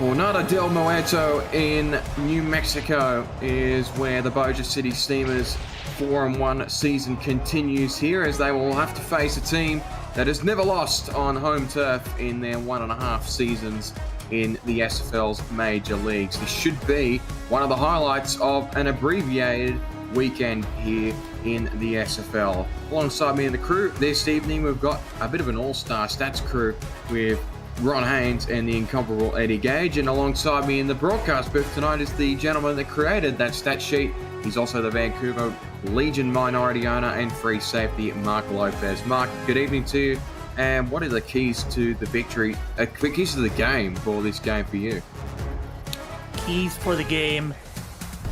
Jornada del Muerto in New Mexico is where the Bossier City Steamers 4-1 season continues here, as they will have to face a team that has never lost on home turf in their 1.5 seasons in the SFL's major leagues. This should be one of the highlights of an abbreviated weekend here in the SFL. Alongside me in the crew this evening, we've got a bit of an all-star stats crew with Ron Haynes and the incomparable Eddie Gage, and alongside me in the broadcast booth tonight is the gentleman that created that stat sheet. He's also the Vancouver Legion minority owner and free safety, Mark Lopez. Mark, good evening to you. And what are the keys to the victory, keys to the game for this game for you? Keys for the game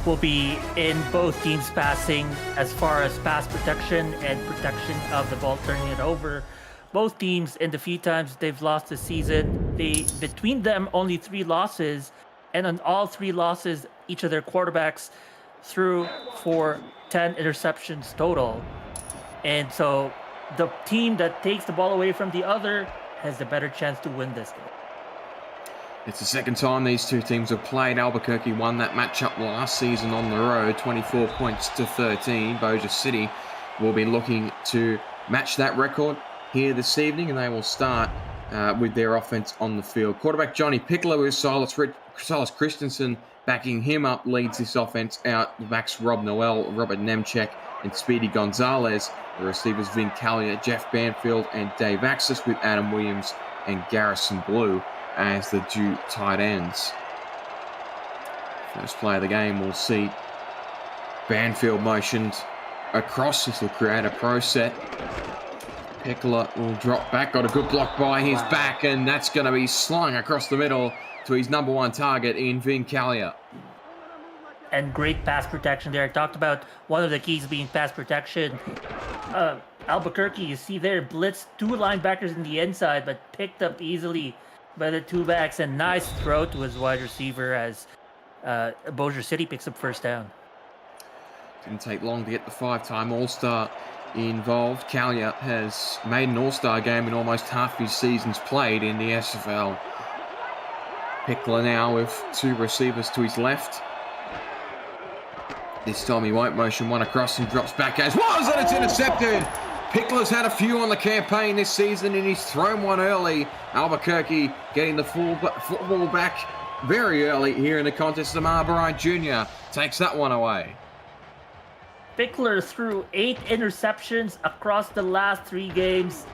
will be in both teams passing, as far as pass protection and protection of the ball turning it over. Both teams, in the few times they've lost this season, between them only 3 losses, and on all 3 losses, each of their quarterbacks threw for 10 interceptions total. And so the team that takes the ball away from the other has the better chance to win this game. It's the second time these two teams have played. Albuquerque won that matchup last season on the road, 24 points to 13. Bossier City will be looking to match that record here this evening, and they will start with their offense on the field. Quarterback Johnny Pickler with Silas Christensen backing him up leads this offense out. The backs Rob Noel, Robert Nemchek, and Speedy Gonzalez. The receivers Vin Callier, Jeff Banfield, and Dave Axis, with Adam Williams and Garrison Blue as the due tight ends. First play of the game, we'll see Banfield motioned across. This will create a pro set. Pickler will drop back, got a good block by his back, and that's going to be slung across the middle to his number 1 target in Vin Callier. And great pass protection there. I talked about one of the keys being pass protection. Albuquerque, you see there, blitzed 2 linebackers in the inside, but picked up easily by the 2 backs, and nice throw to his wide receiver as Bossier City picks up first down. Didn't take long to get the 5-time All-Star involved. Callier has made an All-Star game in almost half his seasons played in the SFL. Pickler now with 2 receivers to his left. This time he won't motion one across and drops back as was, and it's intercepted. Pickler's had a few on the campaign this season, and he's thrown one early. Albuquerque getting the football back very early here in the contest. Amar Bryant Jr. takes that one away. Pickler threw 8 interceptions across the last 3 games,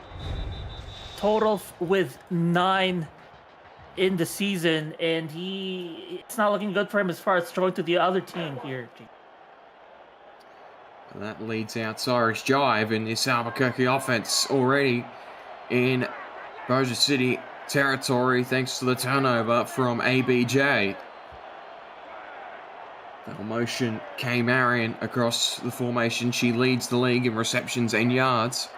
total with 9 in the season, and it's not looking good for him as far as throwing to the other team here. And that leads out Irish Jive in this Albuquerque offense already in Bossier City territory, thanks to the turnover from ABJ. That'll motion Kay Marion across the formation. She leads the league in receptions and yards.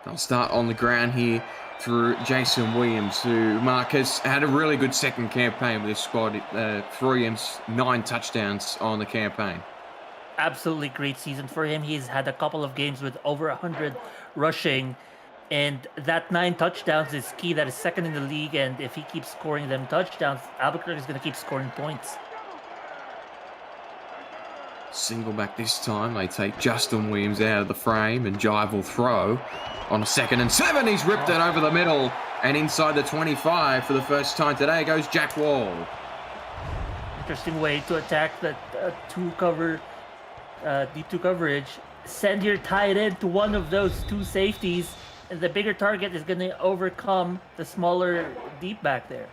They'll start on the ground here through Jason Williams, who Marcus had a really good second campaign with this squad. 9 touchdowns on the campaign. Absolutely great season for him. He's had a couple of games with over 100 rushing, and that 9 touchdowns is key. That is second in the league, and if he keeps scoring them touchdowns, Albuquerque is going to keep scoring points. Single back this time. They take Justin Williams out of the frame, and Jive will throw on a 2nd and 7. He's ripped it over the middle, and inside the 25 for the first time today goes Jack Wall. Interesting way to attack that deep 2 coverage. Send your tight end to one of those 2 safeties, and the bigger target is going to overcome the smaller deep back there.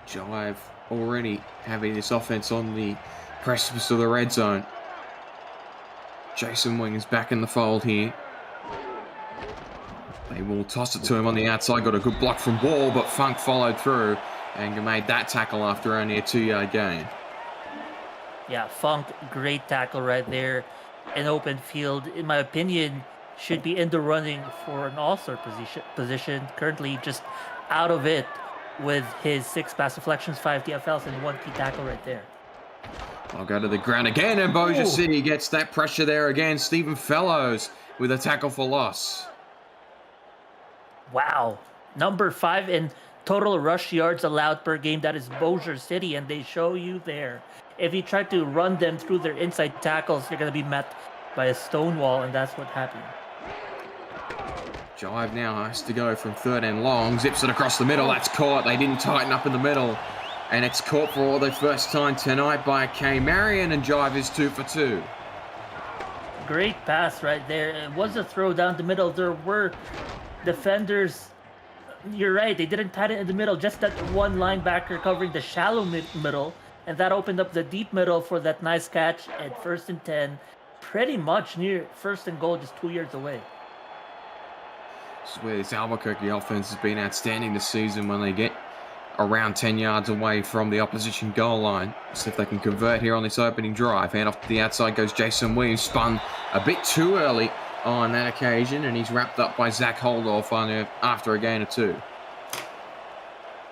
Jive already having this offense on the precipice of the red zone. Jason Wing is back in the fold here. They will toss it to him on the outside. Got a good block from Wall, but Funk followed through and made that tackle after only a 2-yard gain. Yeah, Funk, great tackle right there. An open field, in my opinion, should be in the running for an all-star position. Currently just out of it with his 6 pass deflections, 5 TFLs, and 1 key tackle right there. I'll go to the ground again, and Bossier City gets that pressure there again. Stephen Fellows with a tackle for loss. Wow. Number 5 in total rush yards allowed per game. That is Bossier City, and they show you there. If you try to run them through their inside tackles, you're going to be met by a stone wall, and that's what happened. Jive now has to go from 3rd and long. Zips it across the middle. That's caught. They didn't tighten up in the middle. And it's caught for the first time tonight by K. Marion, and Jive is 2 for 2. Great pass right there. It was a throw down the middle. There were defenders. You're right. They didn't tighten in the middle. Just that one linebacker covering the shallow middle. And that opened up the deep middle for that nice catch at 1st and 10. Pretty much near 1st and goal, just 2 yards away. This is where this Albuquerque offense has been outstanding this season when they get around 10 yards away from the opposition goal line. See if they can convert here on this opening drive. Hand off to the outside goes Jason Williams. Spun a bit too early on that occasion, and he's wrapped up by Zach Holdorf after a gain of 2.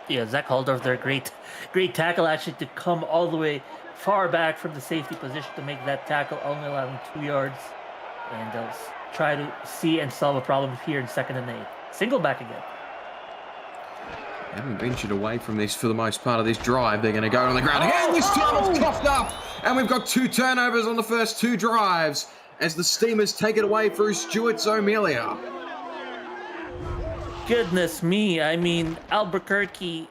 Yeah, Zach Holdorf there. Great tackle actually to come all the way far back from the safety position to make that tackle, only allowing 2 yards. And they'll try to see and solve a problem here in 2nd and 8. Single back again. Haven't ventured away from this for the most part of this drive. They're going to go on the ground again. This time it's coughed up. And we've got 2 turnovers on the first 2 drives as the Steamers take it away through Stuart Zomelia. Goodness me. I mean, Albuquerque,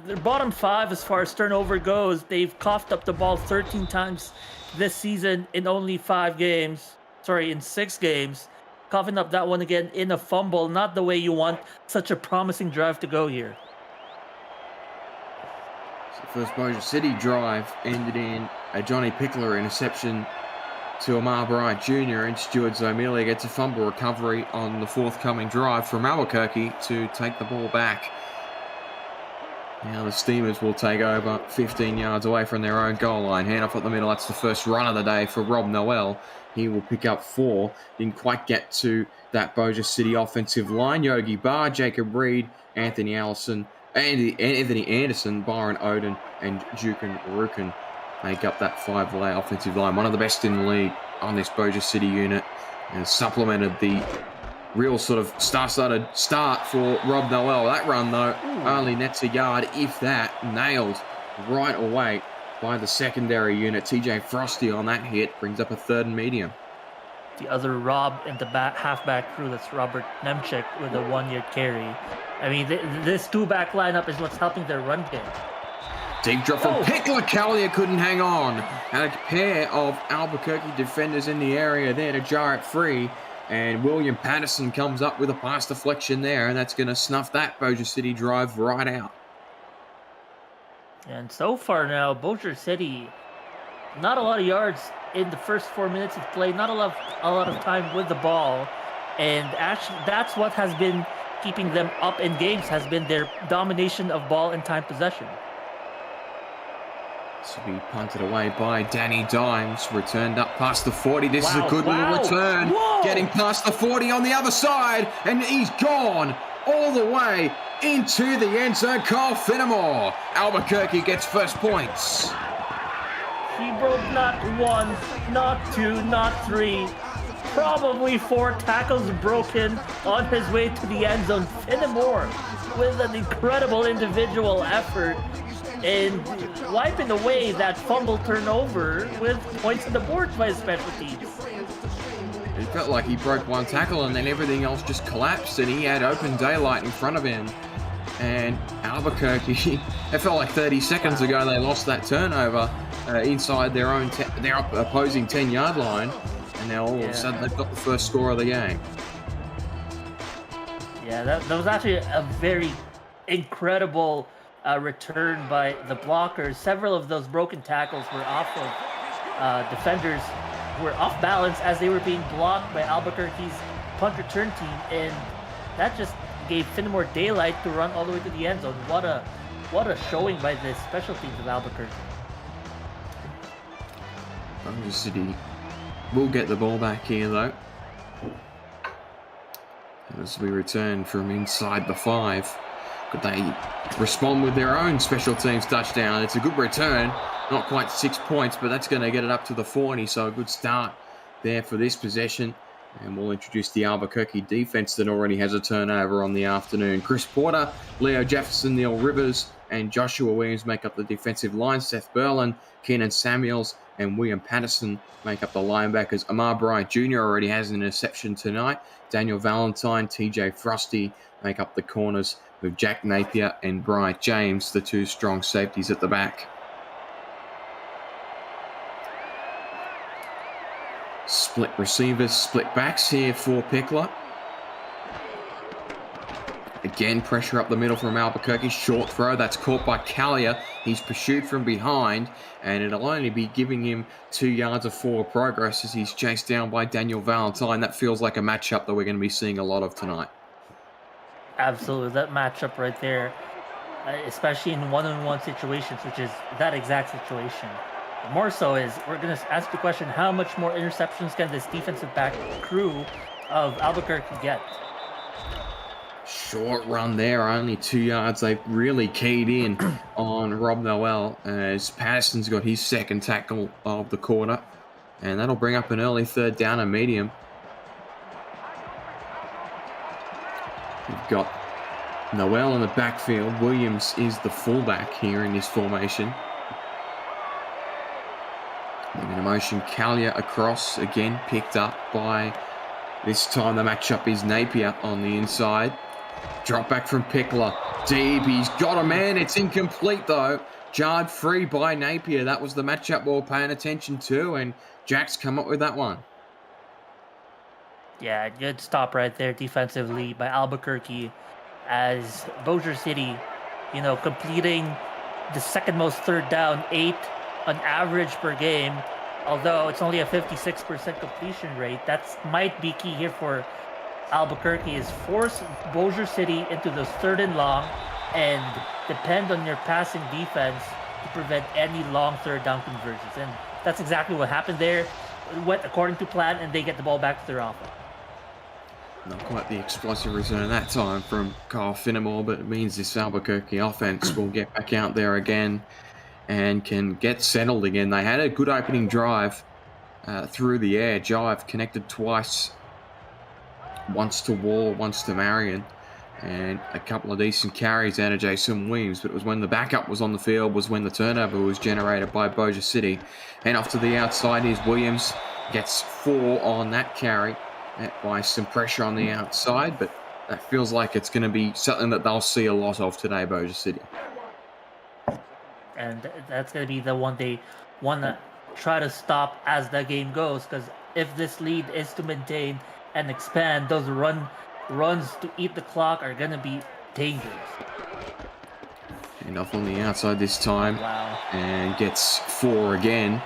their bottom 5 as far as turnover goes. They've coughed up the ball 13 times this season in only 5 games. Sorry, in 6 games. Coughing up that one again in a fumble. Not the way you want such a promising drive to go here. So the first Bossier City drive ended in a Johnny Pickler interception to Amar Bright Jr. and Stuart Zomelia gets a fumble recovery on the forthcoming drive from Albuquerque to take the ball back. Now the Steamers will take over 15 yards away from their own goal line. Hand off at the middle. That's the first run of the day for Rob Noel. He will pick up 4. Didn't quite get to that Bossier City offensive line. Yogi Barr, Jacob Reed, Anthony Anderson, Byron Oden, and Jukin Rukin make up that 5-way offensive line. One of the best in the league on this Bossier City unit, and supplemented the real sort of star-studded start for Rob Noel. That run, though, only nets a yard, if that, nailed right away by the secondary unit. TJ Frosty on that hit brings up a 3rd and medium. The other Rob in the halfback crew, that's Robert Nemchek with a 1-yard carry. I mean, this 2-back lineup is what's helping their run game. Deep drop from Pickler. Collier couldn't hang on. Had a pair of Albuquerque defenders in the area there to jar it free. And William Patterson comes up with a pass deflection there, and that's going to snuff that Bossier City drive right out. And so far now, Bossier City, not a lot of yards in the first 4 minutes of play, not a lot of time with the ball. And actually, that's what has been keeping them up in games, has been their domination of ball and time possession. This will be punted away by Danny Dimes. Returned up past the 40. This is a good little return. Whoa. Getting past the 40 on the other side. And he's gone all the way into the end zone. Kyle Finnemore. Albuquerque gets first points. He broke not 1, not 2, not 3. Probably 4 tackles broken on his way to the end zone. Finnemore with an incredible individual effort and wiping away that fumble turnover with points on the board by his special teams. It felt like he broke 1 tackle and then everything else just collapsed and he had open daylight in front of him. And Albuquerque, it felt like 30 seconds ago they lost that turnover inside their opposing 10-yard line. And now all of a sudden they've got the first score of the game. Yeah, that was actually a very incredible return by the blockers. Several of those broken tackles were off of defenders, were off balance as they were being blocked by Albuquerque's punt return team, and that just gave Finnemore daylight to run all the way to the end zone. What a showing by the special teams of Albuquerque. Bossier City will get the ball back here though, as we return from inside the 5. Could they respond with their own special teams touchdown? It's a good return. Not quite 6 points, but that's going to get it up to the 40. So a good start there for this possession. And we'll introduce the Albuquerque defense that already has a turnover on the afternoon. Chris Porter, Leo Jefferson, Neil Rivers, and Joshua Williams make up the defensive line. Seth Berlin, Keenan Samuels, and William Patterson make up the linebackers. Amar Bryant Jr. already has an interception tonight. Daniel Valentine, TJ Frosty make up the corners with Jack Napier and Bryant James, the two strong safeties at the back. Split receivers, split backs here for Pickler. Again, pressure up the middle from Albuquerque. Short throw, that's caught by Callier. He's pursued from behind, and it'll only be giving him 2 yards of forward progress as he's chased down by Daniel Valentine. That feels like a matchup that we're going to be seeing a lot of tonight. Absolutely, that matchup right there, especially in one-on-one situations, which is that exact situation. More so is, we're going to ask the question, how much more interceptions can this defensive back crew of Albuquerque get? Short run there, only 2 yards. They've really keyed in on Rob Noel as Patterson's got his second tackle of the quarter. And that'll bring up an early third down and medium. We've got Noel in the backfield. Williams is the fullback here in this formation. Moving a motion, Callier across, again picked up by, this time the matchup is Napier on the inside. Drop back from Pickler. Deep, he's got a man. It's incomplete though. Jarred free by Napier. That was the matchup we were paying attention to, and Jack's come up with that one. Yeah, good stop right there defensively by Albuquerque as Bossier City, completing the second most third down, 8 on average per game. Although it's only a 56% completion rate, that might be key here for Albuquerque, is force Bossier City into those third and long and depend on your passing defense to prevent any long third down conversions. And that's exactly what happened there. It went according to plan, and they get the ball back to their offense. Not quite the explosive return that time from Kyle Finnemore, but it means this Albuquerque offense will get back out there again and can get settled again. They had a good opening drive through the air. Jive connected twice, once to Wall, once to Marion, and a couple of decent carries out of Jason Williams. But it was when the backup was on the field, was when the turnover was generated by Bossier City. And off to the outside is Williams, gets 4 on that carry by some pressure on the outside, but that feels like it's going to be something that they'll see a lot of today, Bossier City. And that's going to be the one they want to try to stop as the game goes, because if this lead is to maintain and expand, those runs to eat the clock are going to be dangerous. And off on the outside this time. Wow. And gets 4 again.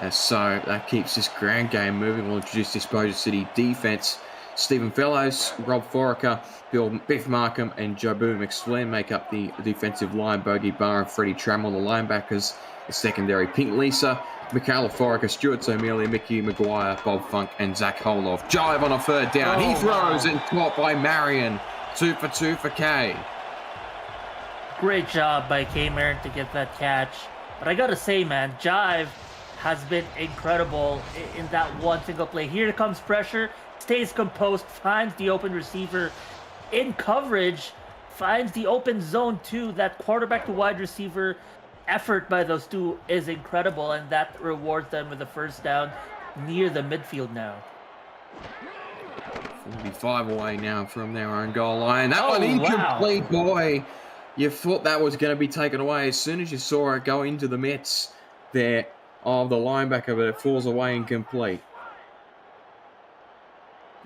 So that keeps this ground game moving. We'll introduce this Bossier City defense. Stephen Fellows, Rob Foraker, Biff Markham, and Jobu McSween make up the defensive line. Bogey Barr and Freddie Trammell, the linebackers. The secondary, Pink Lisa, Michaela Foraker, Stuart O'Mealy, Mickey McGuire, Bob Funk, and Zach Holoff. Jive on a third down. He throws and caught by Marion. 2 for 2 for Kay. Great job by Kay Marion to get that catch. But I got to say, man, Jive has been incredible in that one single play. Here comes pressure, stays composed, finds the open receiver in coverage, finds the open zone too. That quarterback to wide receiver effort by those two is incredible, and that rewards them with a first down near the midfield now. 45 away now from their own goal line. That one incomplete, wow. Boy. You thought that was going to be taken away as soon as you saw it go into the midst there of the linebacker, but it falls away incomplete.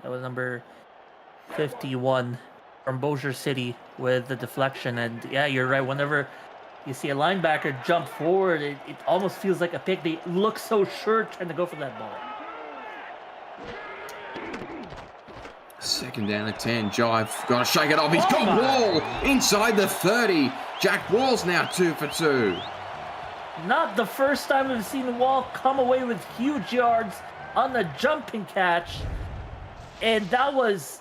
That was number 51 from Bossier City with the deflection. And yeah, you're right. Whenever you see a linebacker jump forward, it almost feels like a pick. They look so sure trying to go for that ball. Second down at 10. Jive got to shake it off. He's got Wall inside the 30. Jack Wall's now 2 for 2. Not the first time we've seen Wall come away with huge yards on the jumping catch. And that was,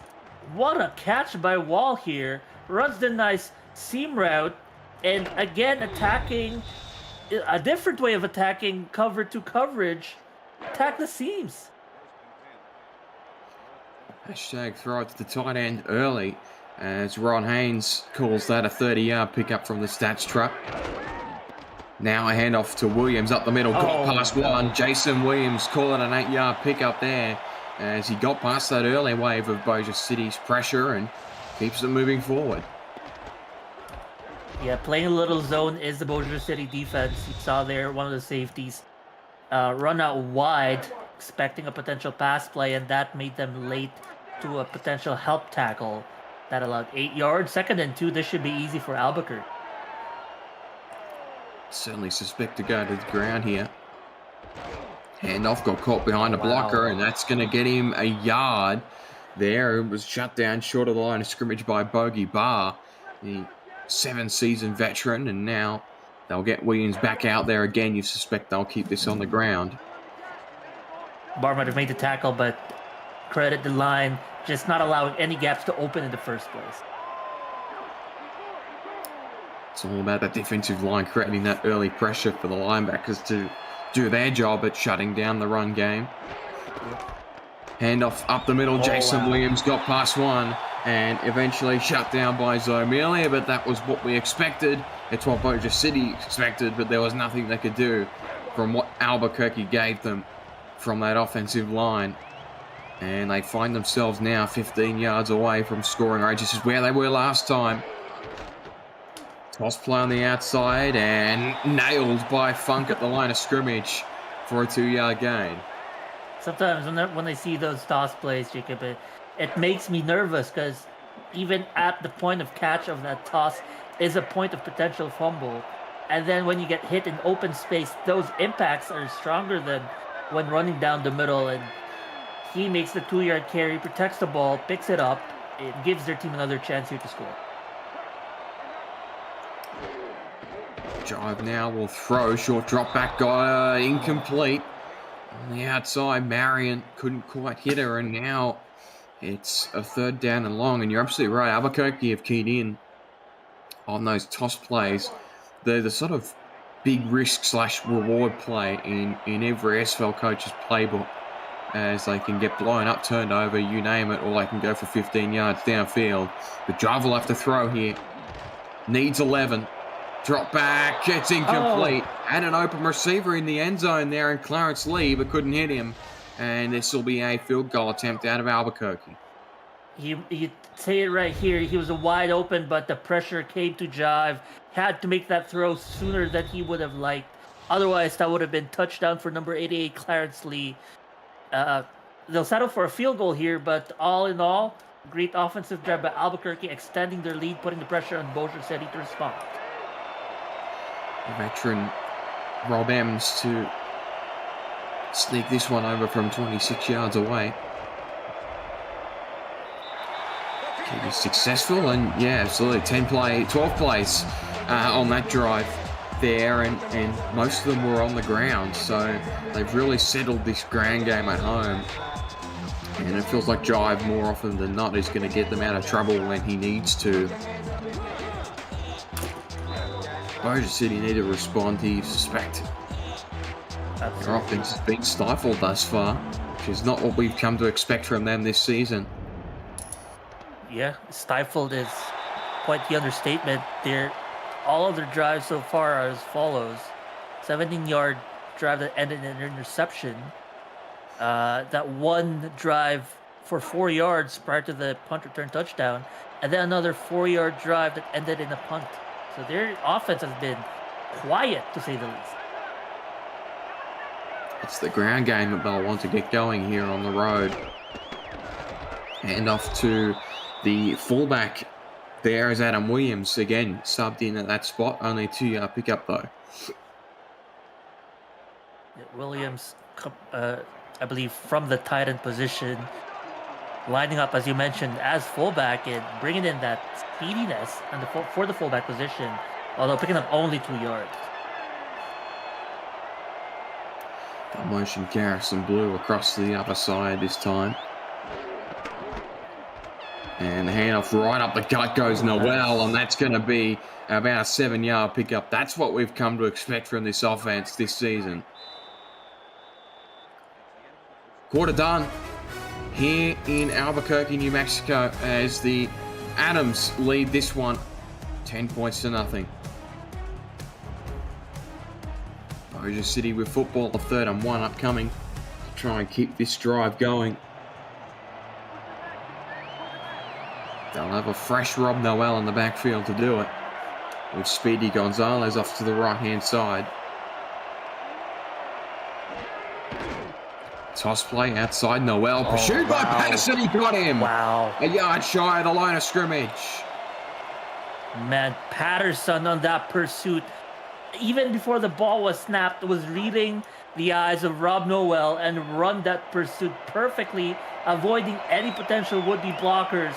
what a catch by Wall here. Runs the nice seam route. And again, attacking, a different way of attacking cover to coverage. Attack the seams. Hashtag throw it to the tight end early, as Ron Haynes calls that a 30-yard pickup from the stats truck. Now a handoff to Williams up the middle, got past one. Jason Williams calling an 8-yard pickup there, as he got past that early wave of Bossier City's pressure and keeps them moving forward. Yeah, playing a little zone is the Bossier City defense. You saw there one of the safeties run out wide, expecting a potential pass play, and that made them late to a potential help tackle that allowed 8 yards. 2nd and 2, this should be easy for Albuquerque. Certainly suspect to go to the ground here. Handoff got caught behind a blocker, and that's going to get him a yard there. It was shut down short of the line of scrimmage by Bogey Barr, the 7-season veteran, and now they'll get Williams back out there again. You suspect they'll keep this on the ground. Barr might have made the tackle, but credit the line just not allowing any gaps to open in the first place. It's all about that defensive line creating that early pressure for the linebackers to do their job at shutting down the run game. Handoff up the middle. Jason Williams got past one and eventually shut down by Zomelia, but that was what we expected. It's what Bossier City expected, but there was nothing they could do from what Albuquerque gave them from that offensive line. And they find themselves now 15 yards away from scoring range. This is where they were last time. Toss play on the outside and nailed by Funk at the line of scrimmage for a 2-yard gain. Sometimes when I see those toss plays, Jacob, it makes me nervous because even at the point of catch of that toss is a point of potential fumble. And then when you get hit in open space, those impacts are stronger than when running down the middle. And he makes the 2-yard carry, protects the ball, picks it up. It gives their team another chance here to score. Drive now will throw. Short drop back guy, incomplete. On the outside, Marion couldn't quite hit her, and now it's a 3rd down and long. And you're absolutely right. Albuquerque have keyed in on those toss plays. They're the sort of big risk/reward play in every SFL coach's playbook, as they can get blown up, turned over, you name it, or they can go for 15 yards downfield. The drive will have to throw here. Needs 11. Drop back, it's incomplete. Had an open receiver in the end zone there in Clarence Lee, but couldn't hit him. And this will be a field goal attempt out of Albuquerque. You say it right here. He was wide open, but the pressure came to Jive. Had to make that throw sooner than he would have liked. Otherwise, that would have been touchdown for number 88, Clarence Lee. They'll settle for a field goal here, but all in all, great offensive drive by Albuquerque, extending their lead, putting the pressure on Bossier City to respond. The veteran Rob Ems to sneak this one over from 26 yards away. He was successful, and yeah, absolutely 12 plays on that drive there, and most of them were on the ground, so they've really settled this ground game at home. And it feels like Jive more often than not is going to get them out of trouble when he needs to. Bossier City need to respond here, you suspect. Their offense has been stifled thus far, which is not what we've come to expect from them this season. Yeah, stifled is quite the understatement. All of their drives so far are as follows. 17-yard drive that ended in an interception. That one drive for 4 yards prior to the punt return touchdown. And then another 4-yard drive that ended in a punt. So their offense has been quiet, to say the least. It's the ground game that they'll want to get going here on the road. Hand off to the fullback. There is Adam Williams, again, subbed in at that spot. Only a 2-yard pickup, though. Williams, I believe, from the tight end position, lining up, as you mentioned, as fullback and bringing in that speediness for the fullback position, although picking up only 2 yards. The motion Garrison Blue across to the other side this time. And the handoff right up the gut goes Noel, and that's going to be about a 7-yard pickup. That's what we've come to expect from this offense this season. Quarter done. here in Albuquerque, New Mexico, as the Adams lead this one 10 points to nothing. Bossier City with football, a 3rd and 1 upcoming to try and keep this drive going. They'll have a fresh Rob Noel in the backfield to do it, with Speedy Gonzalez off to the right-hand side. Toss play outside Noel, pursued by Patterson, he got him! Wow. A yard shy of the line of scrimmage. Man, Patterson on that pursuit, even before the ball was snapped, was reading the eyes of Rob Noel and run that pursuit perfectly, avoiding any potential would-be blockers.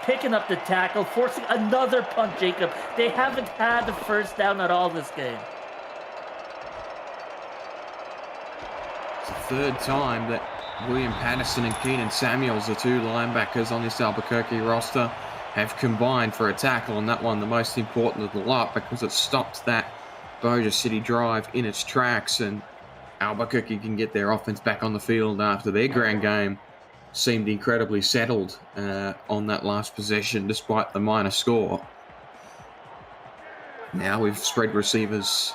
Picking up the tackle, forcing another punt, Jacob. They haven't had the first down at all this game. It's the 3rd time that William Patterson and Keenan Samuels, the 2 linebackers on this Albuquerque roster, have combined for a tackle, and that one the most important of the lot because it stopped that Bossier City drive in its tracks, and Albuquerque can get their offense back on the field after their ground game seemed incredibly settled on that last possession despite the minor score. Now we've spread receivers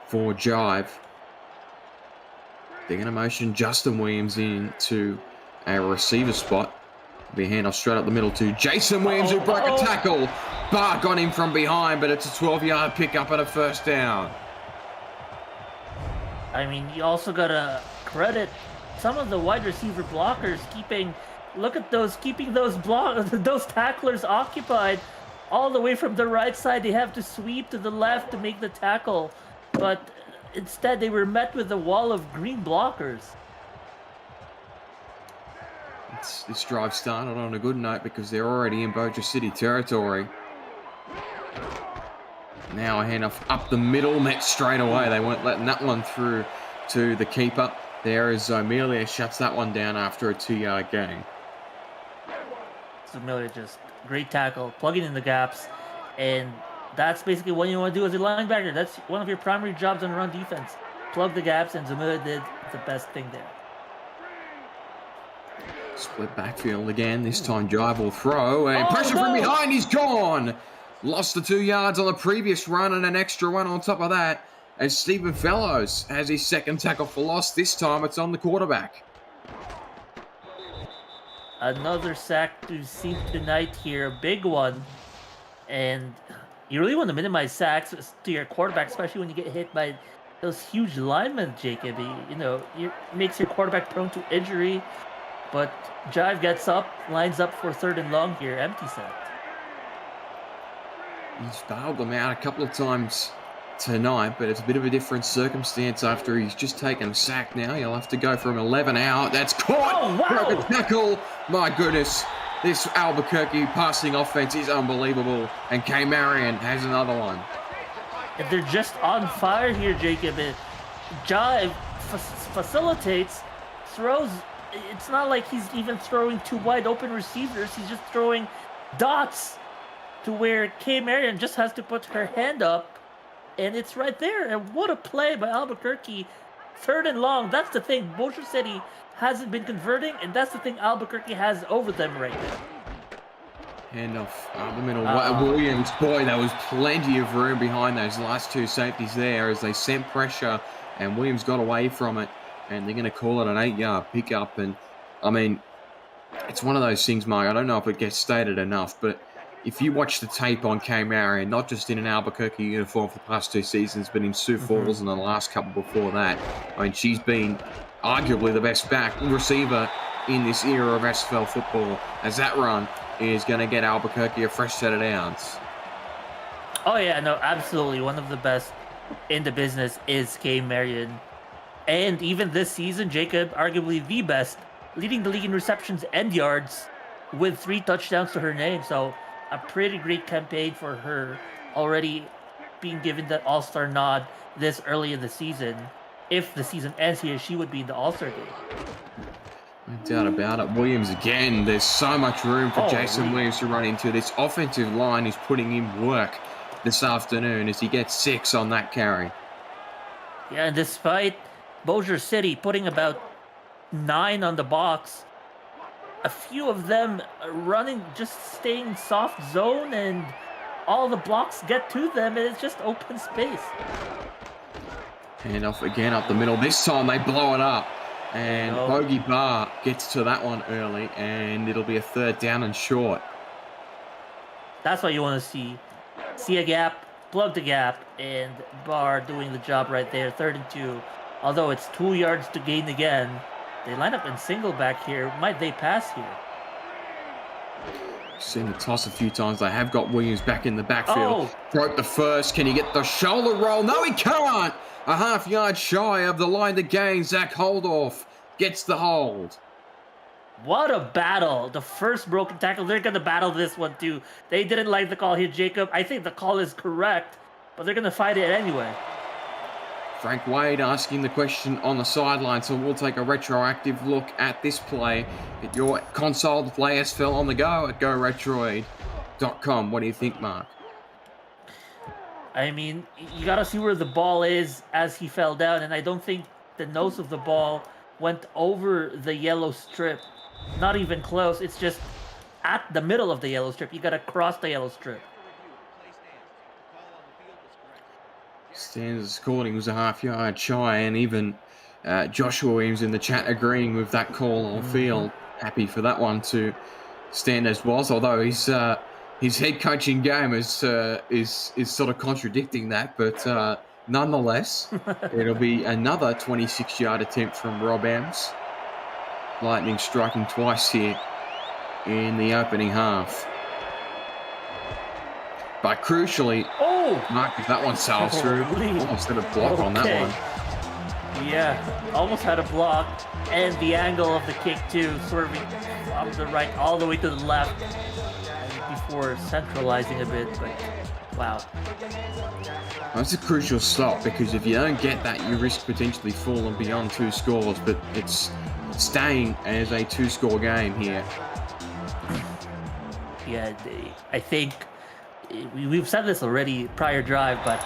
for Jive. They're going to motion Justin Williams into a receiver spot. Be a handoff straight up the middle to Jason Williams, who broke a tackle. Bark on him from behind, but it's a 12-yard pickup and a 1st down. I mean, you also got to credit some of the wide receiver blockers keeping those tacklers occupied all the way from the right side. They have to sweep to the left to make the tackle, but instead they were met with a wall of green blockers. This drive started on a good note because they're already in Bossier City territory. Now a handoff up the middle, met straight away. They weren't letting that one through to the keeper. There is Zomelia, shuts that one down after a 2-yard gain. Zomelia just great tackle, plugging in the gaps, and that's basically what you want to do as a linebacker. That's one of your primary jobs on run defense. Plug the gaps, and Zomelia did the best thing there. Split backfield again. This time Jive will throw, and pressure from behind, he's gone! Lost the 2 yards on the previous run and an extra one on top of that, as Stephen Fellows has his 2nd tackle for loss. This time it's on the quarterback. Another sack to see tonight here, a big one. And you really want to minimize sacks to your quarterback, especially when you get hit by those huge linemen, Jacob. It makes your quarterback prone to injury. But Jive gets up, lines up for 3rd and long here, empty set. He's bailed them out a couple of times tonight, but it's a bit of a different circumstance after he's just taken a sack now. He'll have to go from 11 out. That's caught! Oh, wow. Broke a tackle! My goodness, this Albuquerque passing offense is unbelievable. And K. Marion has another one. And they're just on fire here, Jacob. Jive facilitates, throws. It's not like he's even throwing 2 wide open receivers. He's just throwing dots to where K. Marion just has to put her hand up, and it's right there. And what a play by Albuquerque. 3rd and long. That's the thing. Bossier City hasn't been converting, and that's the thing Albuquerque has over them right now. Handoff up the middle. Williams, boy, there was plenty of room behind those last 2 safeties there as they sent pressure, and Williams got away from it. And they're going to call it an 8-yard pickup. And, I mean, it's one of those things, Mark. I don't know if it gets stated enough, but if you watch the tape on K. Marion, not just in an Albuquerque uniform for the past 2 seasons, but in Sioux Falls and the last couple before that, I mean, she's been arguably the best back receiver in this era of SFL football, as that run is going to get Albuquerque a fresh set of downs. Oh, yeah, no, absolutely. One of the best in the business is K. Marion. And even this season, Jacob, arguably the best, leading the league in receptions and yards with 3 touchdowns to her name. So a pretty great campaign for her, already being given that all-star nod this early in the season. If the season ends here, she would be in the all-star game. No doubt about it. Williams again. There's so much room for Jason Williams to run into. This offensive line is putting in work this afternoon as he gets 6 on that carry. Yeah, and despite Bossier City putting about 9 on the box. A few of them running, just staying soft zone, and all the blocks get to them, and it's just open space. Hand off again up the middle. This time they blow it up. And Bogey Bar gets to that one early, and it'll be a 3rd down and short. That's what you want to see. See a gap, plug the gap, and Bar doing the job right there. 3rd and 2. Although it's 2 yards to gain again. They line up in single back here. Might they pass here? Seen the toss a few times. They have got Williams back in the backfield. Broke the first. Can he get the shoulder roll? No, he can't. A half-yard shy of the line to gain. Zach Holdorf gets the hold. What a battle. The first broken tackle. They're going to battle this one too. They didn't like the call here, Jacob. I think the call is correct, but they're going to fight it anyway. Frank Wade asking the question on the sideline, so we'll take a retroactive look at this play. Get your console to play SFL on the go at GoRetroid.com. What do you think, Mark? I mean, you got to see where the ball is as he fell down, and I don't think the nose of the ball went over the yellow strip. Not even close. It's just at the middle of the yellow strip. You got to cross the yellow strip. Stands according was a half-yard shy, and even Joshua Williams in the chat agreeing with that call on field. Happy for that one to stand as was, although his head coaching game is sort of contradicting that, but nonetheless, it'll be another 26-yard attempt from Rob Ems. Lightning striking twice here in the opening half. But crucially, Mark, if that one sails through, almost had a block on that one. Yeah, almost had a block, and the angle of the kick too, swerving from the right all the way to the left before centralizing a bit, but wow. That's a crucial stop, because if you don't get that, you risk potentially falling beyond 2 scores, but it's staying as a 2-score game here. Yeah, I think we've said this already prior drive, but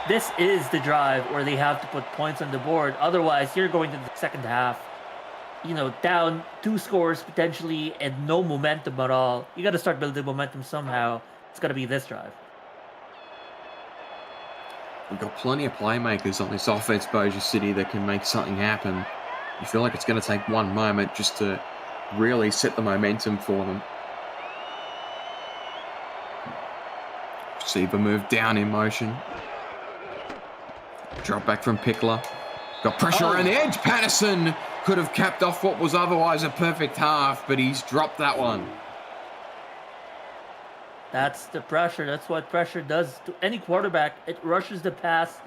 this is the drive where they have to put points on the board. Otherwise, you're going to the second half, down 2 scores potentially and no momentum at all. You got to start building momentum somehow. It's got to be this drive. We've got plenty of playmakers on this offense, Bossier City, that can make something happen. You feel like it's going to take one moment just to really set the momentum for them. Receiver move down in motion. Drop back from Pickler. Got pressure around the edge. Patterson could have capped off what was otherwise a perfect half, but he's dropped that one. That's the pressure. That's what pressure does to any quarterback. It rushes the pass,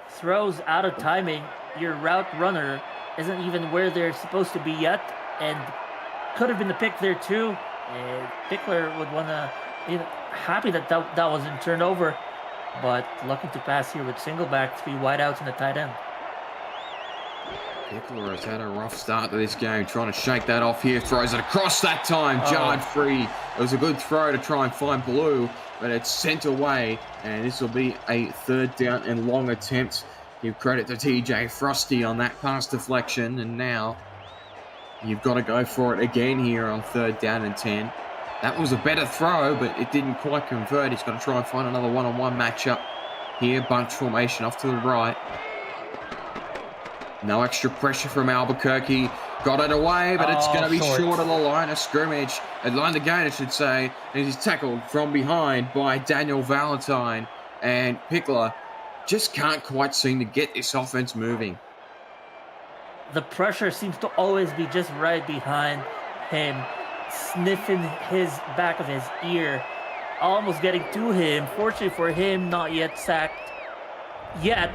throws out of timing. Your route runner isn't even where they're supposed to be yet, and could have been the pick there too. And Pickler would want to, happy that wasn't turned over, but looking to pass here with single back, 3 wideouts and a tight end. Pickler has had a rough start to this game, trying to shake that off here. Throws it across that time, jarred free. It was a good throw to try and find Blue, but it's sent away, and this will be a 3rd down and long attempt. Give credit to TJ Frosty on that pass deflection, and now you've got to go for it again here on 3rd down and 10. That was a better throw, but it didn't quite convert. He's got to try and find another one-on-one matchup here. Bunch formation off to the right. No extra pressure from Albuquerque. Got it away, but it's going to be short of the line of scrimmage. Line to gain, I should say. And he's tackled from behind by Daniel Valentine. And Pickler just can't quite seem to get this offense moving. The pressure seems to always be just right behind him, sniffing his back of his ear, almost getting to him. Fortunately for him, not yet sacked yet,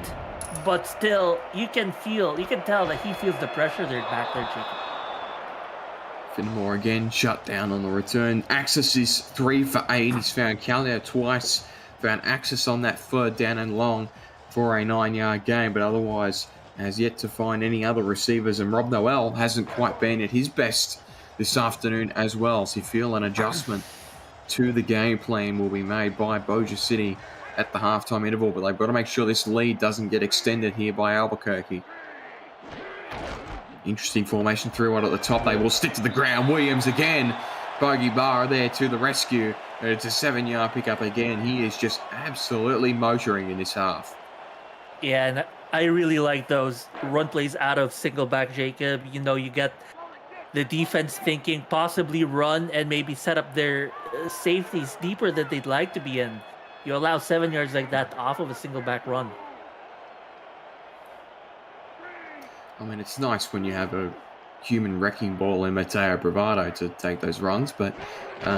but still, you can tell that he feels the pressure there back there, Jacob. Finnemore again shut down on the return. Axis is 3 for 8. He's found Calio twice. Found Axis on that 3rd down and long for a 9-yard gain, but otherwise has yet to find any other receivers. And Rob Noel hasn't quite been at his best this afternoon as well. So you feel an adjustment to the game plan will be made by Bossier City at the halftime interval, but they've got to make sure this lead doesn't get extended here by Albuquerque. Interesting formation, through one at the top. They will stick to the ground. Williams again. Bogey Barra there to the rescue. It's a 7-yard pickup again. He is just absolutely motoring in this half. Yeah, and I really like those run plays out of single back Jacob. You know, you get the defense thinking possibly run and maybe set up their safeties deeper than they'd like to be in. You allow 7 yards like that off of a single back run. I mean, it's nice when you have a human wrecking ball in Mateo Bravado to take those runs, but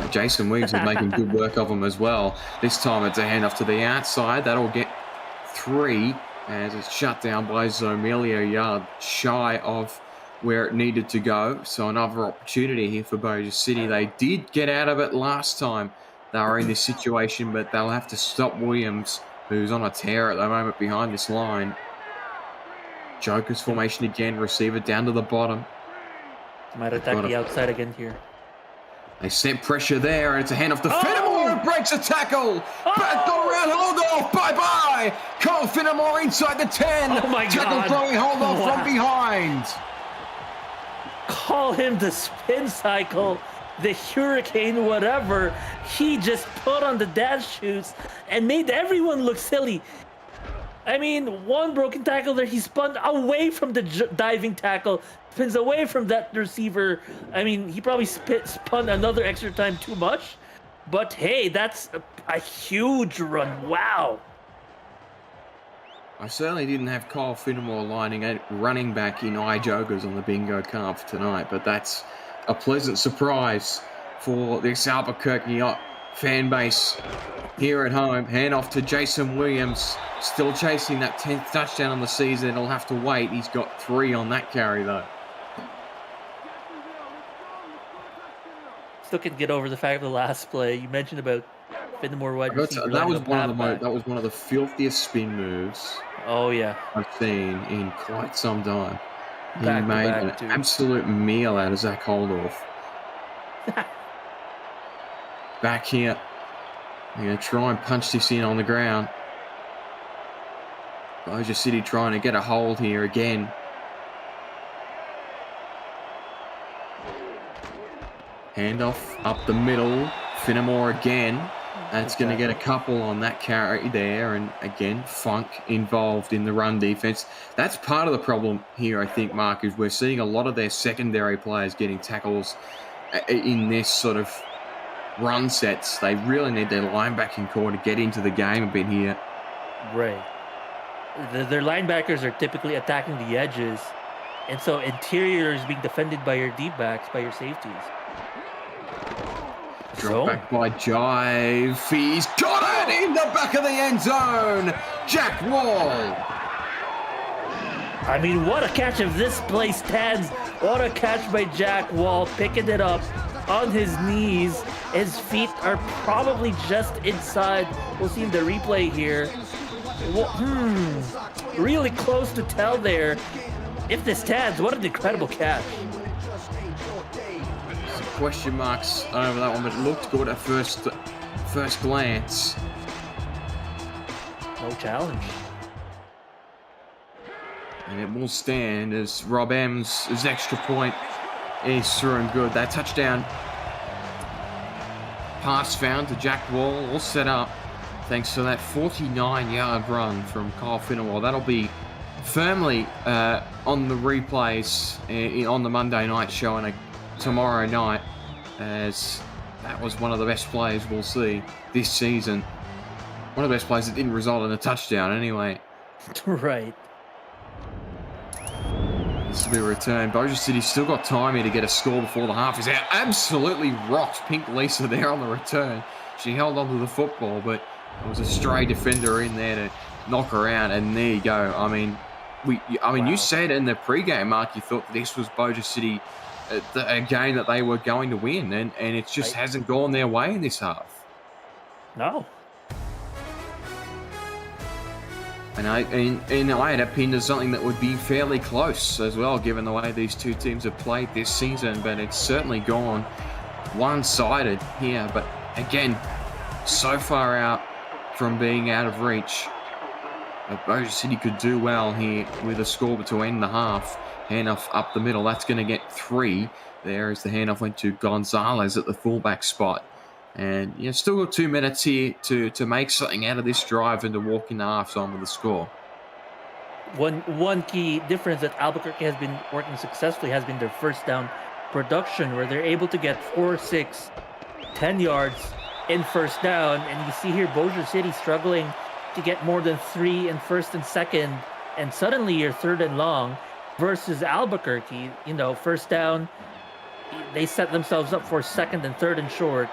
Jason Williams is making good work of them as well. This time it's a handoff to the outside. That'll get 3 as it's shut down by Zomelio, a yard shy of where it needed to go. So another opportunity here for Bossier City. They did get out of it last time they were in this situation, but they'll have to stop Williams, who's on a tear at the moment behind this line. Joker's formation again, receiver down to the bottom. Might attack the outside again here. They sent pressure there, and it's a handoff to Finnemore, and breaks a tackle. Back around, hold off, bye-bye. Cole Finnemore inside the 10. Oh my God. Tackle throwing, hold off from behind. Call him the spin cycle, the hurricane, whatever. He just put on the dance shoes and made everyone look silly. I mean, one broken tackle there, he spun away from the diving tackle, spins away from that receiver. I mean, he probably spun another extra time too much. But hey, that's a huge run. Wow. I certainly didn't have Kyle Finnemore lining a running back in iJokers on the bingo card for tonight, but that's a pleasant surprise for this Albuquerque fan base here at home. Hand off to Jason Williams, still chasing that 10th touchdown on the season. He'll have to wait. He's got 3 on that carry, though. Still can get over the fact of the last play. You mentioned about Finnemore wide receiver. That was one of the filthiest spin moves. Oh yeah, I've seen in quite some time. He Back made an absolute meal out of Zach Holdorf. Back here. They're going to try and punch this in on the ground. Bossier City trying to get a hold here again. Handoff up the middle. Finnemore again. That's going to get a couple on that carry there. And again, Funk involved in the run defense. That's part of the problem here, I think, Mark, is we're seeing a lot of their secondary players getting tackles in this sort of run sets. They really need their linebacking core to get into the game a bit here. Right. Their linebackers are typically attacking the edges. And so interior is being defended by your deep backs, by your safeties. Drop back by Jive. He's got it in the back of the end zone. Jack Wall. I mean, what a catch if this play stands. What a catch by Jack Wall, picking it up on his knees. His feet are probably just inside. We'll see in the replay here. Really close to tell there. If this stands, what an incredible catch. Question marks over that one, but it looked good at first glance. No challenge. And it will stand as Rob M's extra point is through and good. That touchdown pass found to Jack Wall, all set up thanks to that 49-yard run from Kyle Finnemore. That'll be firmly on the replays on the Monday night show and tomorrow night, as that was one of the best plays we'll see this season. One of the best plays that didn't result in a touchdown anyway. Right. This will be a return. Bossier City still got time here to get a score before the half is out. Absolutely rocked Pink Lisa there on the return. She held onto the football, but there was a stray defender in there to knock her out, and there you go. I mean, wow. You said in the pregame, Mark, you thought this was Bossier City, a game that they were going to win, and it just hasn't gone their way in this half. No. And I had it pinned as something that would be fairly close as well, given the way these two teams have played this season, but it's certainly gone one-sided here. But again, so far out from being out of reach. But Bossier City could do well here with a score to end the half. Handoff up the middle. That's going to get 3. There as the handoff went to Gonzalez at the fullback spot. And still got 2 minutes here to make something out of this drive and to walk in the halftime with the score. One key difference that Albuquerque has been working successfully has been their first down production, where they're able to get 4, 6, 10 yards in first down. And you see here Bossier City struggling to get more than 3 in first and second, and suddenly you're 3rd and long, versus Albuquerque, first down, they set themselves up for 2nd and 3rd and short.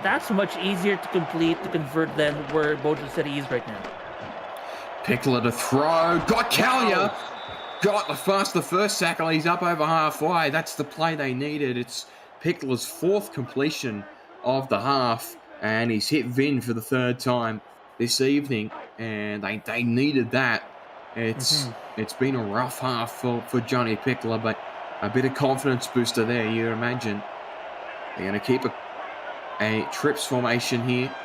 That's much easier to convert than where Bossier City is right now. Pickler to throw. Got Callier. Got the first tackle. He's up over halfway. That's the play they needed. It's Pickler's 4th completion of the half. And he's hit Vin for the 3rd time this evening. And they needed that. It's been a rough half for Johnny Pickler. But a bit of confidence booster there, you imagine. They're going to keep a trips formation here.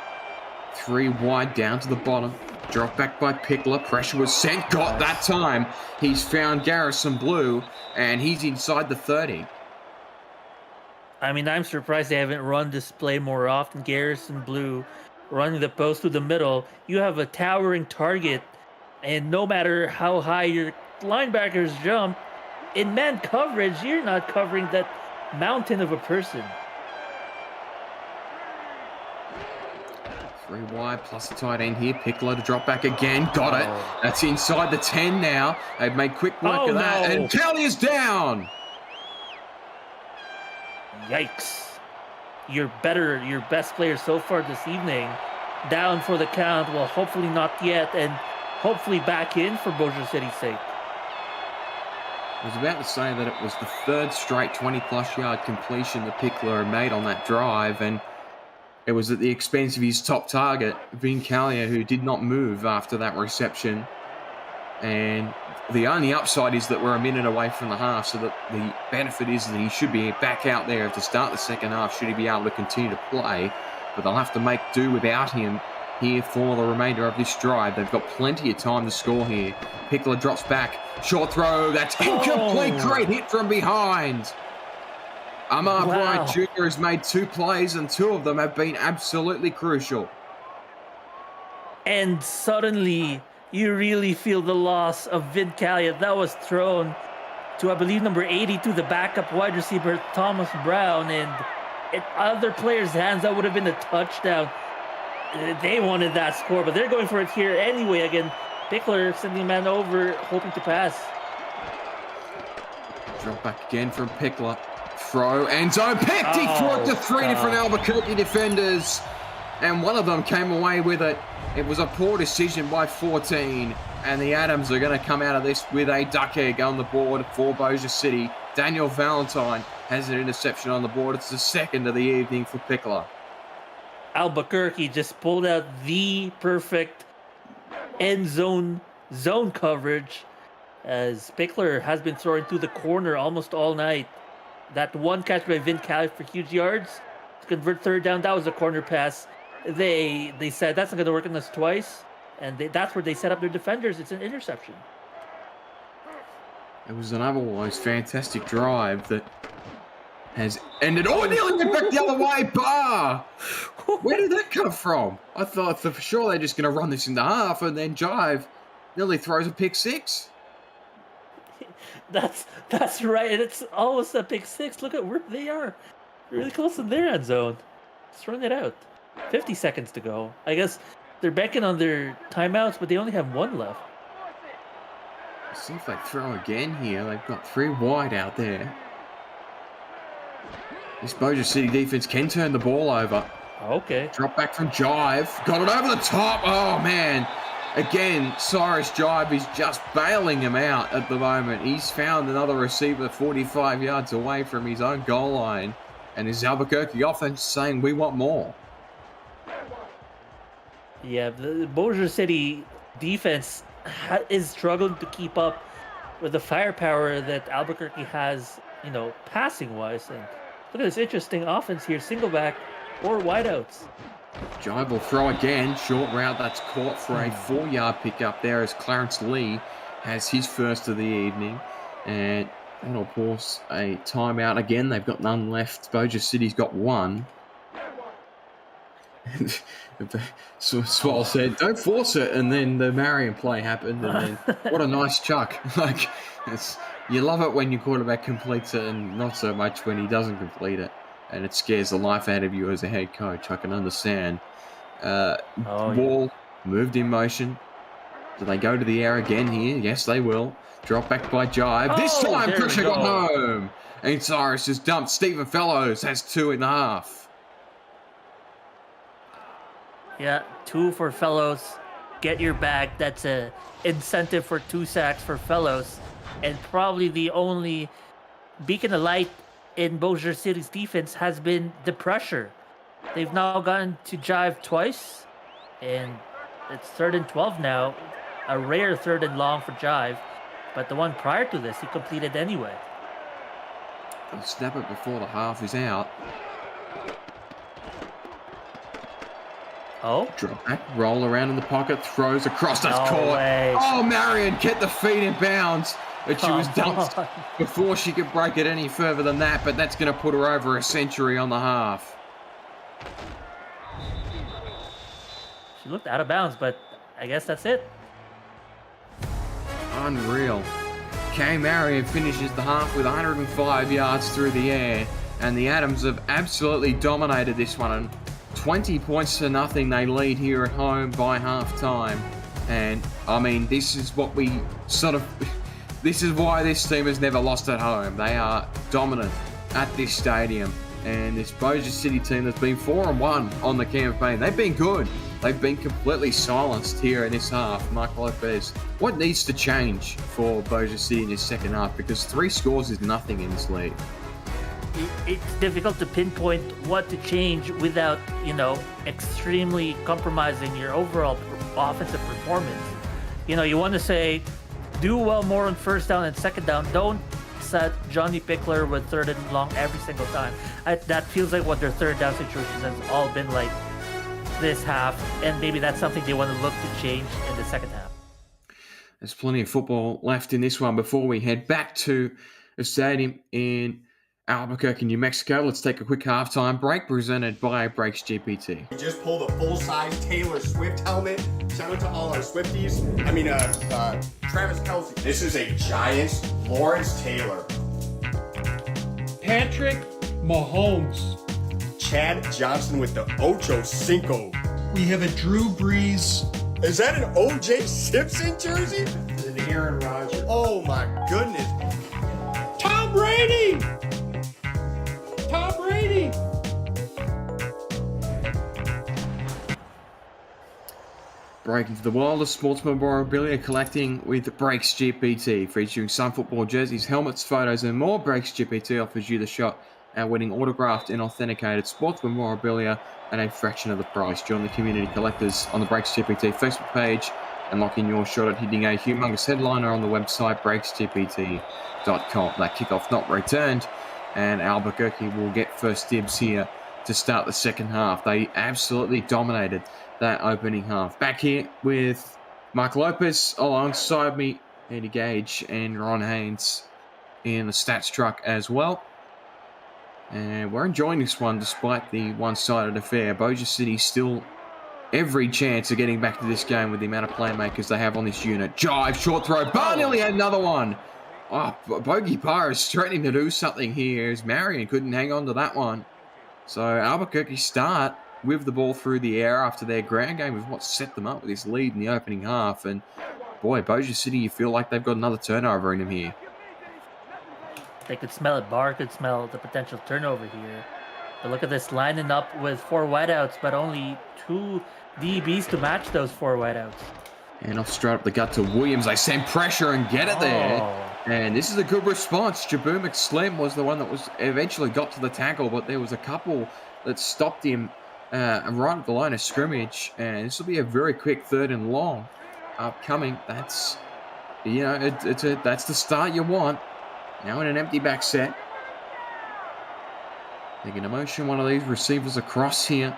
3 wide down to the bottom. Drop back by Pickler. Pressure was sent. Got that time. He's found Garrison Blue, and he's inside the 30. I mean, I'm surprised they haven't run this play more often. Garrison Blue running the post through the middle. You have a towering target, and no matter how high your linebackers jump, in man coverage, you're not covering that mountain of a person. 3 wide plus the tight end here. Pickler to drop back again. Got it. That's inside the 10 now. They've made quick work of that. And Kelly is down. Yikes. Your best player so far this evening, down for the count. Well, hopefully not yet, and hopefully back in for Bossier City's sake. I was about to say that it was the 3rd straight 20-plus yard completion that Pickler had made on that drive, and it was at the expense of his top target, Vin Callier, who did not move after that reception. And the only upside is that we're a minute away from the half, so that the benefit is that he should be back out there to start the second half, should he be able to continue to play. But they'll have to make do without him here for the remainder of this drive. They've got plenty of time to score here. Pickler drops back. Short throw. That's incomplete. Great hit from behind. Amar Bryant Jr. has made 2 plays, and 2 of them have been absolutely crucial. And suddenly, you really feel the loss of Vin Callier. That was thrown to, I believe, number 82, the backup wide receiver, Thomas Brown. And in other players' hands, that would have been a touchdown. They wanted that score, but they're going for it here anyway. Again, Pickler sending a man over, hoping to pass. Drop back again from Pickler. Throw, end zone, picked. He threw it to 3 different Albuquerque defenders, and one of them came away with it. It was a poor decision by 14, and the Adams are going to come out of this with a duck egg on the board for Bossier City. Daniel Valentine has an interception on the board. It's the 2nd of the evening for Pickler. Albuquerque just pulled out the perfect end zone coverage, as Pickler has been throwing through the corner almost all night. That one catch by Vin Callier for huge yards to convert 3rd down, that was a corner pass. They said that's not going to work on us twice, and that's where they set up their defenders. It's an interception. It was an otherwise fantastic drive that has ended. Oh, nearly went back the other way. Bah! Where did that come from? I thought for sure they're just going to run this into half, and then Jive nearly throws a pick 6. That's right. And it's almost a pick 6. Look at where they are. Really close to their end zone. Just run it out. 50 seconds to go. I guess they're banking on their timeouts, but they only have 1 left. Let's see if they throw again here. They've got 3 wide out there. This Bossier City defense can turn the ball over. Okay. Drop back from Jive. Got it over the top. Oh, man. Again, Cyrus Jive is just bailing him out at the moment. He's found another receiver 45 yards away from his own goal line. And his Albuquerque offense saying, we want more. Yeah, the Bossier City defense is struggling to keep up with the firepower that Albuquerque has, passing-wise. And look at this interesting offense here. Single back or wideouts. Jive will throw again. Short route that's caught for a 4-yard pickup there as Clarence Lee has his first of the evening. And that'll force a timeout again. They've got none left. Bossier City's got one. Swall said, "Don't force it," and then the Marion play happened, and then what a nice chuck! Like, you love it when your quarterback completes it, and not so much when he doesn't complete it, and it scares the life out of you as a head coach. I can understand. Ball moved in motion. Do they go to the air again here? Yes, they will. Drop back by Jive. This time, pressure got home, and Cyrus has dumped. Stephen Fellows has 2.5. Yeah, 2 for Fellows. Get your bag. That's a incentive for 2 sacks for Fellows. And probably the only beacon of light in Bossier City's defense has been the pressure. They've now gotten to Jive twice, and it's 3rd and 12 now. A rare 3rd and long for Jive, but the one prior to this, he completed anyway. They'll snap it before the half is out. Oh. Drop back, roll around in the pocket, throws across, that's caught. Oh, Marion, get the feet in bounds. But she was dumped before she could break it any further than that, but that's going to put her over a century on the half. She looked out of bounds, but I guess that's it. Unreal. Kay Marion finishes the half with 105 yards through the air, and the Adams have absolutely dominated this one. And 20 points to nothing, they lead here at home by half-time. And, I mean, this is what we sort of... This is why this team has never lost at home. They are dominant at this stadium. And this Bossier City team that's been 4-1 on the campaign, they've been good. They've been completely silenced here in this half. Mark Lopez, what needs to change for Bossier City in this second half? Because 3 scores is nothing in this league. It's difficult to pinpoint what to change without, extremely compromising your overall offensive performance. You want to say, do well more on first down and second down. Don't set Johnny Pickler with 3rd and long every single time. That feels like what their 3rd down situations has all been like this half, and maybe that's something they want to look to change in the second half. There's plenty of football left in this one before we head back to the stadium in Albuquerque, New Mexico. Let's take a quick halftime break presented by Brakes GPT. We just pulled a full-size Taylor Swift helmet. Shout out to all our Swifties. Travis Kelce. This is a Giants Lawrence Taylor. Patrick Mahomes. Chad Johnson with the Ocho Cinco. We have a Drew Brees. Is that an O.J. Simpson jersey? An Aaron Rodgers. Oh my goodness. Tom Brady! Tom Brady! Break into the world of sports memorabilia collecting with Brakes GPT, featuring some football jerseys, helmets, photos, and more. Brakes GPT offers you the shot at winning autographed and authenticated sports memorabilia at a fraction of the price. Join the community collectors on the Brakes GPT Facebook page and lock in your shot at hitting a humongous headliner on the website brakesgpt.com. That kickoff not returned, and Albuquerque will get first dibs here to start the second half. They absolutely dominated that opening half. Back here with Mark Lopez alongside me, Andy Gage and Ron Haynes in the stats truck as well. And we're enjoying this one despite the one-sided affair. Bossier City still every chance of getting back to this game with the amount of playmakers they have on this unit. Jive, short throw. Barr nearly had another one. Oh, Bogey Barr is threatening to do something here as Marion couldn't hang on to that one. So Albuquerque start with the ball through the air after their ground game is what set them up with this lead in the opening half. And boy, Bossier City, you feel like they've got another turnover in them here. They could smell it. Barr could smell the potential turnover here. But look at this, lining up with 4 wideouts, but only 2 DBs to match those 4 wideouts. And off straight up the gut to Williams. They send pressure and get it there. And this is a good response. Jabu McSlim was the one that was eventually got to the tackle, but there was a couple that stopped him right at the line of scrimmage. And this will be a very quick 3rd and long upcoming. That's, that's the start you want. Now in an empty back set. They can motion one of these receivers across here.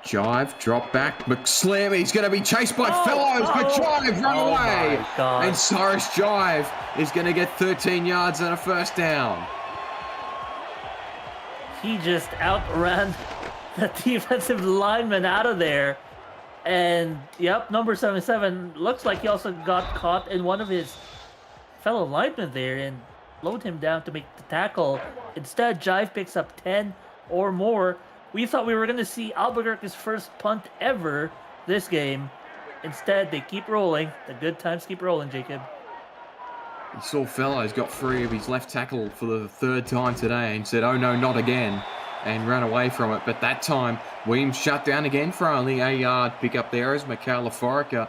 Jive, drop back, McSlim, he's going to be chased by Fellows, but Jive run away. My God. And Cyrus Jive is going to get 13 yards and a first down. He just outran the defensive lineman out of there. And, yep, number 77 looks like he also got caught in one of his fellow linemen there and slowed him down to make the tackle. Instead, Jive picks up 10 or more. We thought we were going to see Albuquerque's first punt ever this game. Instead, they keep rolling. The good times keep rolling, Jacob. You saw Fellows got free of his left tackle for the third time today and said, oh no, not again, and ran away from it. But that time, Williams shut down again for only a yard pick up there as Michaela Forica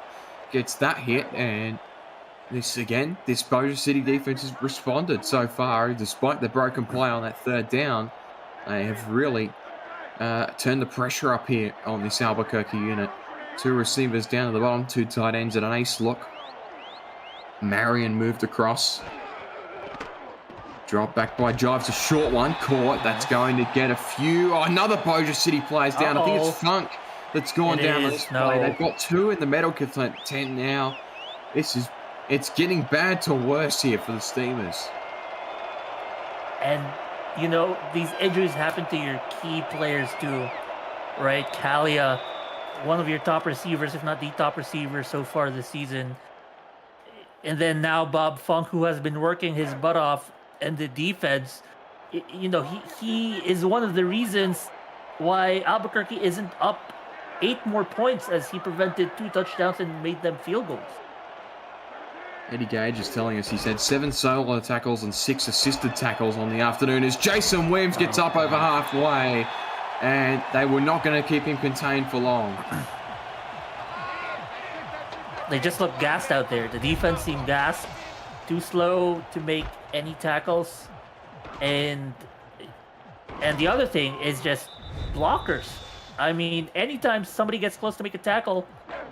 gets that hit. And this Bossier City defense has responded so far. Despite the broken play on that third down, they have really turned the pressure up here on this Albuquerque unit. 2 receivers down at the bottom, 2 tight ends and an ace look. Marion moved across. Drop back by Jives, a short one, caught. That's going to get a few. Oh, another Bossier City players down. I think it's Funk that's gone down this play. They've got 2 in the medical tent now. It's getting bad to worse here for the Steamers. And, you know, these injuries happen to your key players too, right? Kalia, one of your top receivers, if not the top receiver so far this season. And then now Bob Funk, who has been working his butt off in the defense. You know, he is one of the reasons why Albuquerque isn't up 8 more points, as he prevented 2 touchdowns and made them field goals. Eddie Gage is telling us he's had 7 solo tackles and 6 assisted tackles on the afternoon as Jason Williams gets up over halfway, and they were not going to keep him contained for long. They just look gassed out there. The defense seemed gassed, too slow to make any tackles, and the other thing is just blockers. I mean, anytime somebody gets close to make a tackle,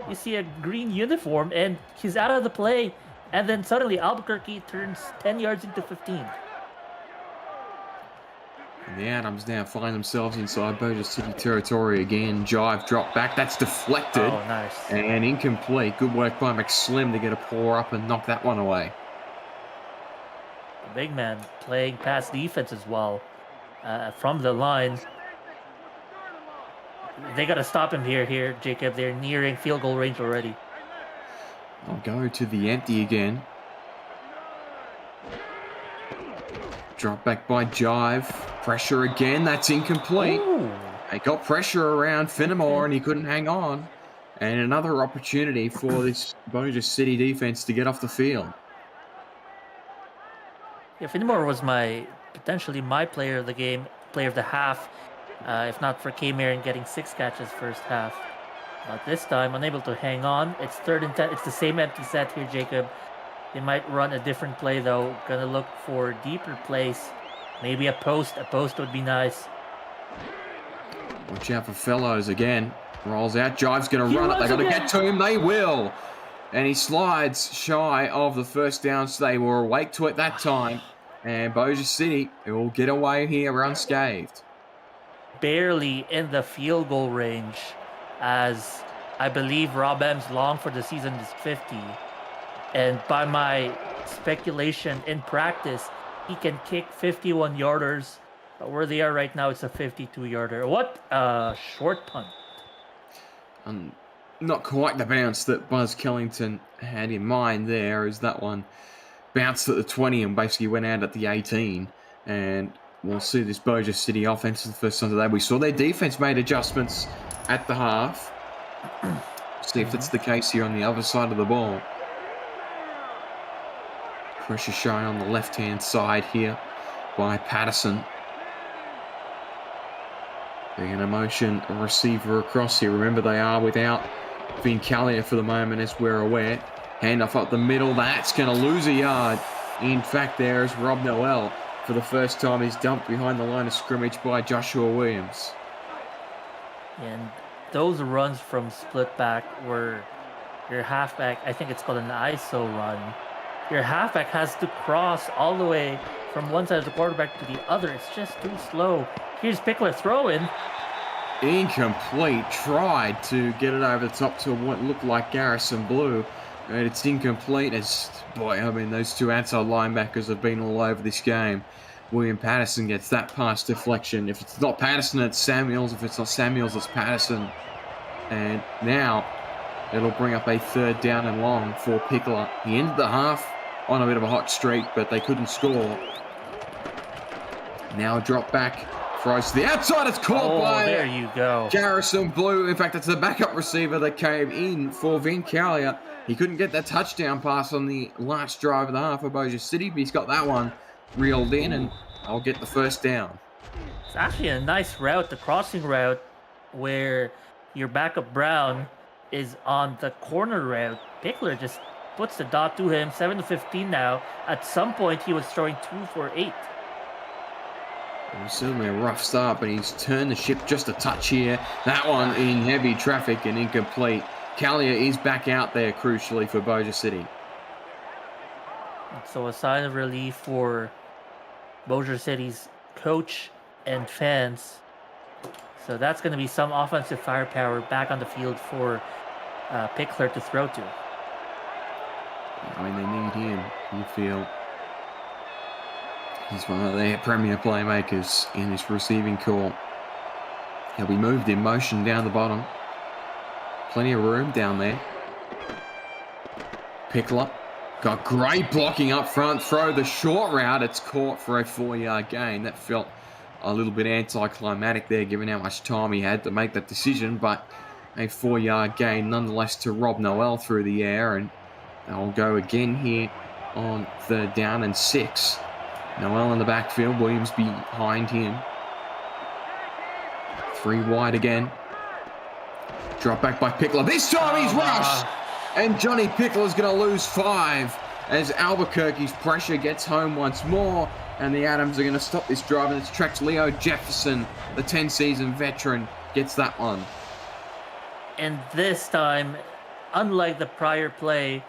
you see a green uniform and he's out of the play. And then suddenly Albuquerque turns 10 yards into 15. And the Adams now find themselves inside Bossier City territory again. Jive drop back. That's deflected. Oh, nice. And incomplete. Good work by McSlim to get a paw up and knock that one away. The big man playing pass defense as well from the line. They got to stop him here, Jacob. They're nearing field goal range already. I'll go to the empty again. Drop back by Jive. Pressure again. That's incomplete. Ooh. They got pressure around Finnemore and he couldn't hang on. And another opportunity for this Bossier City defense to get off the field. Yeah, Finnemore was potentially my player of the game, player of the half. If not for K-Marion getting 6 catches first half. But this time, unable to hang on. It's 3rd and 10. It's the same empty set here, Jacob. They might run a different play, though. Gonna look for deeper plays. Maybe a post. A post would be nice. Watch out for Fellows again. Rolls out. Jive's going to run it. They got to get to him. They will. And he slides shy of the first down. So they were awake to it that time. And Bossier City will get away here unscathed. Barely in the field goal range, as I believe Rob M's long for the season is 50. And by my speculation in practice, he can kick 51-yarders. Where they are right now, it's a 52-yarder. What a short punt. Not quite the bounce that Buzz Kellington had in mind there, as that one bounced at the 20 and basically went out at the 18. And we'll see this Bossier City offense for the first time today. We saw their defense made adjustments at the half. See if that's the case here on the other side of the ball. Pressure showing on the left-hand side here by Patterson. They're going to motion a receiver across here. Remember, they are without Vincalia for the moment, as we're aware. Handoff up the middle. That's going to lose a yard. In fact, there is Rob Noel. For the first time, he's dumped behind the line of scrimmage by Joshua Williams. And those runs from split back were your halfback, I think it's called an ISO run. Your halfback has to cross all the way from one side of the quarterback to the other. It's just too slow. Here's Pickler throwing. incomplete. Tried to get it over the top to what looked like Garrison Blue. And it's incomplete as, boy, I mean, those two outside linebackers have been all over this game. William Patterson gets that pass deflection. If it's not Patterson, it's Samuels. If it's not Samuels, it's Patterson. And now it'll bring up a 3rd down and long for Pickler. He ended the half on a bit of a hot streak, but they couldn't score. Now a drop back. Throws to the outside. It's caught by there you go. Garrison Blue. In fact, it's the backup receiver that came in for Vin Callier. He couldn't get that touchdown pass on the last drive of the half of Bossier City, but he's got that one reeled in, and I'll get the 1st down. It's actually a nice route, the crossing route, where your backup Brown is on the corner route. Pickler just puts the dot to him. 7-15 now. At some point, he was throwing 2 for 8. It was certainly a rough start, but he's turned the ship just a touch here. That one in heavy traffic and incomplete. Callier is back out there, crucially, for Bossier City. So a sign of relief for Bossier City's coach and fans. So that's going to be some offensive firepower back on the field for Pickler to throw to. I mean, they need him, you feel. He's one of their premier playmakers in this receiving corps. He'll be moved in motion down the bottom. Plenty of room down there. Pickler got great blocking up front. Throw the short route. It's caught for a 4-yard gain. That felt a little bit anticlimactic there, given how much time he had to make that decision. But a 4-yard gain nonetheless to Rob Noel through the air. And they'll go again here on 3rd down and 6. Noel in the backfield. Williams behind him. 3 wide again. Drop back by Pickler. This time he's rushed. And Johnny Pickler's going to lose 5 as Albuquerque's pressure gets home once more. And the Adams are going to stop this drive. And it's tracked Leo Jefferson, the 10-season veteran, gets that one. And this time, unlike the prior play,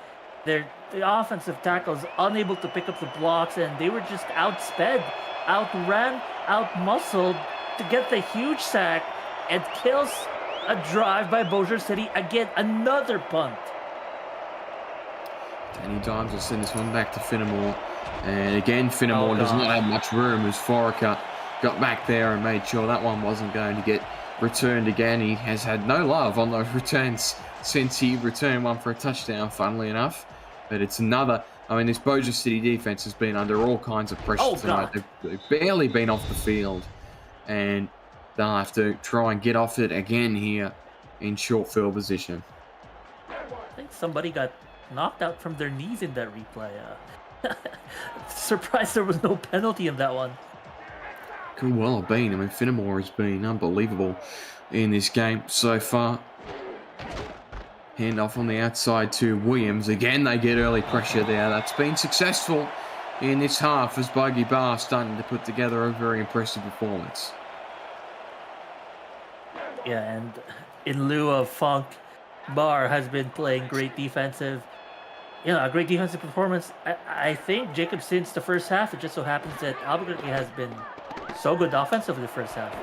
the offensive tackles unable to pick up the blocks, and they were just outsped, outran, outmuscled to get the huge sack and kills a drive by Bossier City. Again, another punt. Danny Dimes will send this one back to Finnemore. And again, Finnemore does not have much room as Foraker got back there and made sure that one wasn't going to get returned again. He has had no love on those returns since he returned one for a touchdown, funnily enough. But it's another. I mean, this Bossier City defense has been under all kinds of pressure tonight. They've barely been off the field. And they'll have to try and get off it again here in short field position. I think somebody got knocked out from their knees in that replay. Surprised there was no penalty in that one. Could well have been. I mean, Finnemore has been unbelievable in this game so far. Handoff on the outside to Williams. Again, they get early pressure there. That's been successful in this half as Bogey Barr starting to put together a very impressive performance. Yeah, and in lieu of Funk, Barr has been playing great a great defensive performance. I think Jacob, since the first half, it just so happens that Albuquerque has been so good offensively the first half.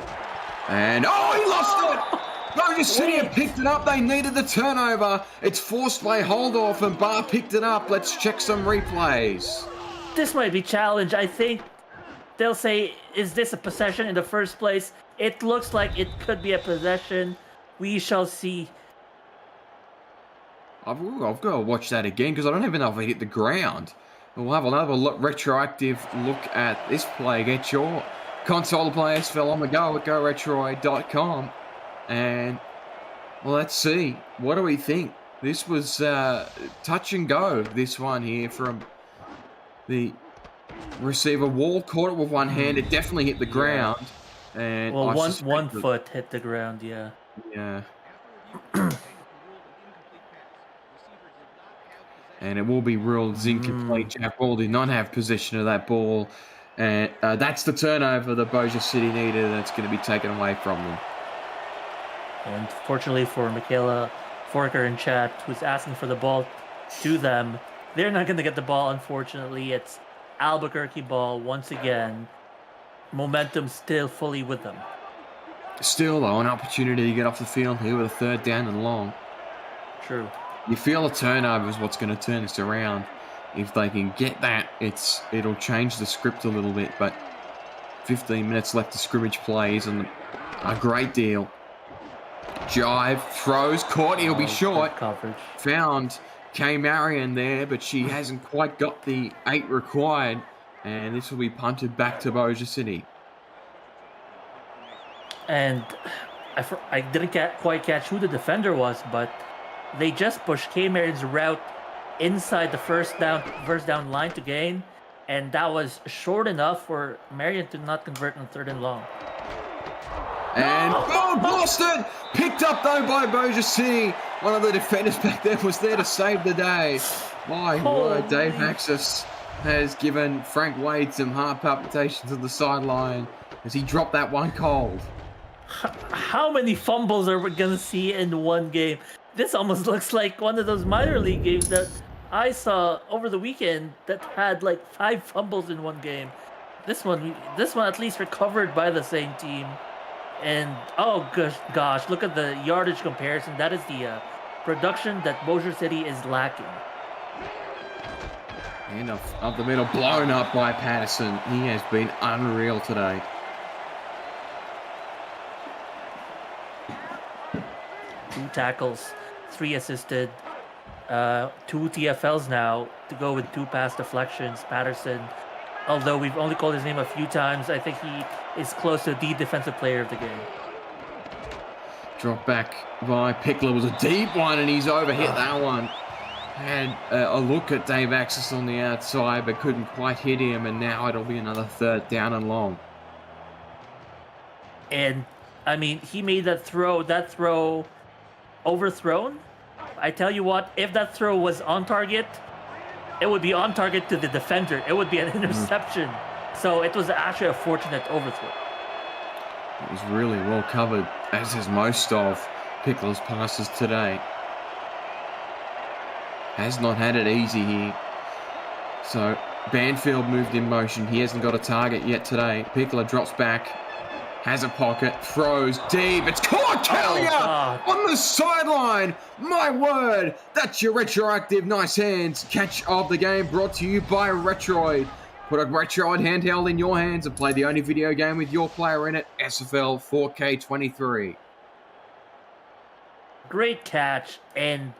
And, he lost it! Bossier City have picked it up. They needed the turnover. It's forced by Holdorf, and Barr picked it up. Let's check some replays. This might be challenged. I think they'll say, is this a possession in the first place? It looks like it could be a possession. We shall see. I've got to watch that again because I don't even know if it hit the ground. We'll have another retroactive look at this play. Get your console play SFL on the go at GoRetroid.com. And well, let's see. What do we think? This was touch and go, this one here from the receiver. Wall caught it with one hand. It definitely hit the ground. And one foot hit the ground, yeah. Yeah. And it will be ruled as incomplete. Jack Ball did not have possession of that ball. And that's the turnover that Bossier City needed, and it's going to be taken away from them. And fortunately for Michaela Forker in chat, who's asking for the ball to them, they're not going to get the ball, unfortunately. It's Albuquerque ball once again. Momentum still fully with them. Still, though, an opportunity to get off the field here with a 3rd down and long. True. You feel a turnover is what's going to turn this around. If they can get that, it'll change the script a little bit. But 15 minutes left to scrimmage play isn't a great deal. Jive, throws, caught, he'll be short. Coverage. Found Kay Marion there, but she hasn't quite got the 8 required. And this will be punted back to Bossier City. And I didn't quite catch who the defender was, but they just pushed K Marion's route inside the first down line to gain, and that was short enough for Marion to not convert on 3rd and long. And Boston picked up though by Bossier City. One of the defenders back there was there to save the day. My word, Dave Maxis has given Frank Wade some heart palpitations on the sideline as he dropped that one cold. How many fumbles are we gonna see in one game? This almost looks like one of those minor league games that I saw over the weekend that had like 5 fumbles in one game. This one at least recovered by the same team. And oh gosh, look at the yardage comparison. That is the production that Bossier City is lacking. And up the middle, blown up by Patterson. He has been unreal today. Two tackles, 3 assisted, 2 TFLs now to go with 2 pass deflections. Patterson, although we've only called his name a few times, I think he is close to the defensive player of the game. Drop back by Pickler was a deep one, and he's overhit that one. Had a look at Dave Axis on the outside, but couldn't quite hit him, and now it'll be another 3rd down and long. And I mean, he made that throw overthrown. I tell you what, if that throw was on target, it would be on target to the defender. It would be an interception. So it was actually a fortunate overthrow. It was really well covered, as is most of Pickler's passes today. Has not had it easy here. So Banfield moved in motion. He hasn't got a target yet today. Pickler drops back. Has a pocket, throws deep. It's caught, Callier on the sideline. My word, that's your retroactive nice hands. Catch of the game brought to you by Retroid. Put a Retroid handheld in your hands and play the only video game with your player in it, SFL 4K23. Great catch, and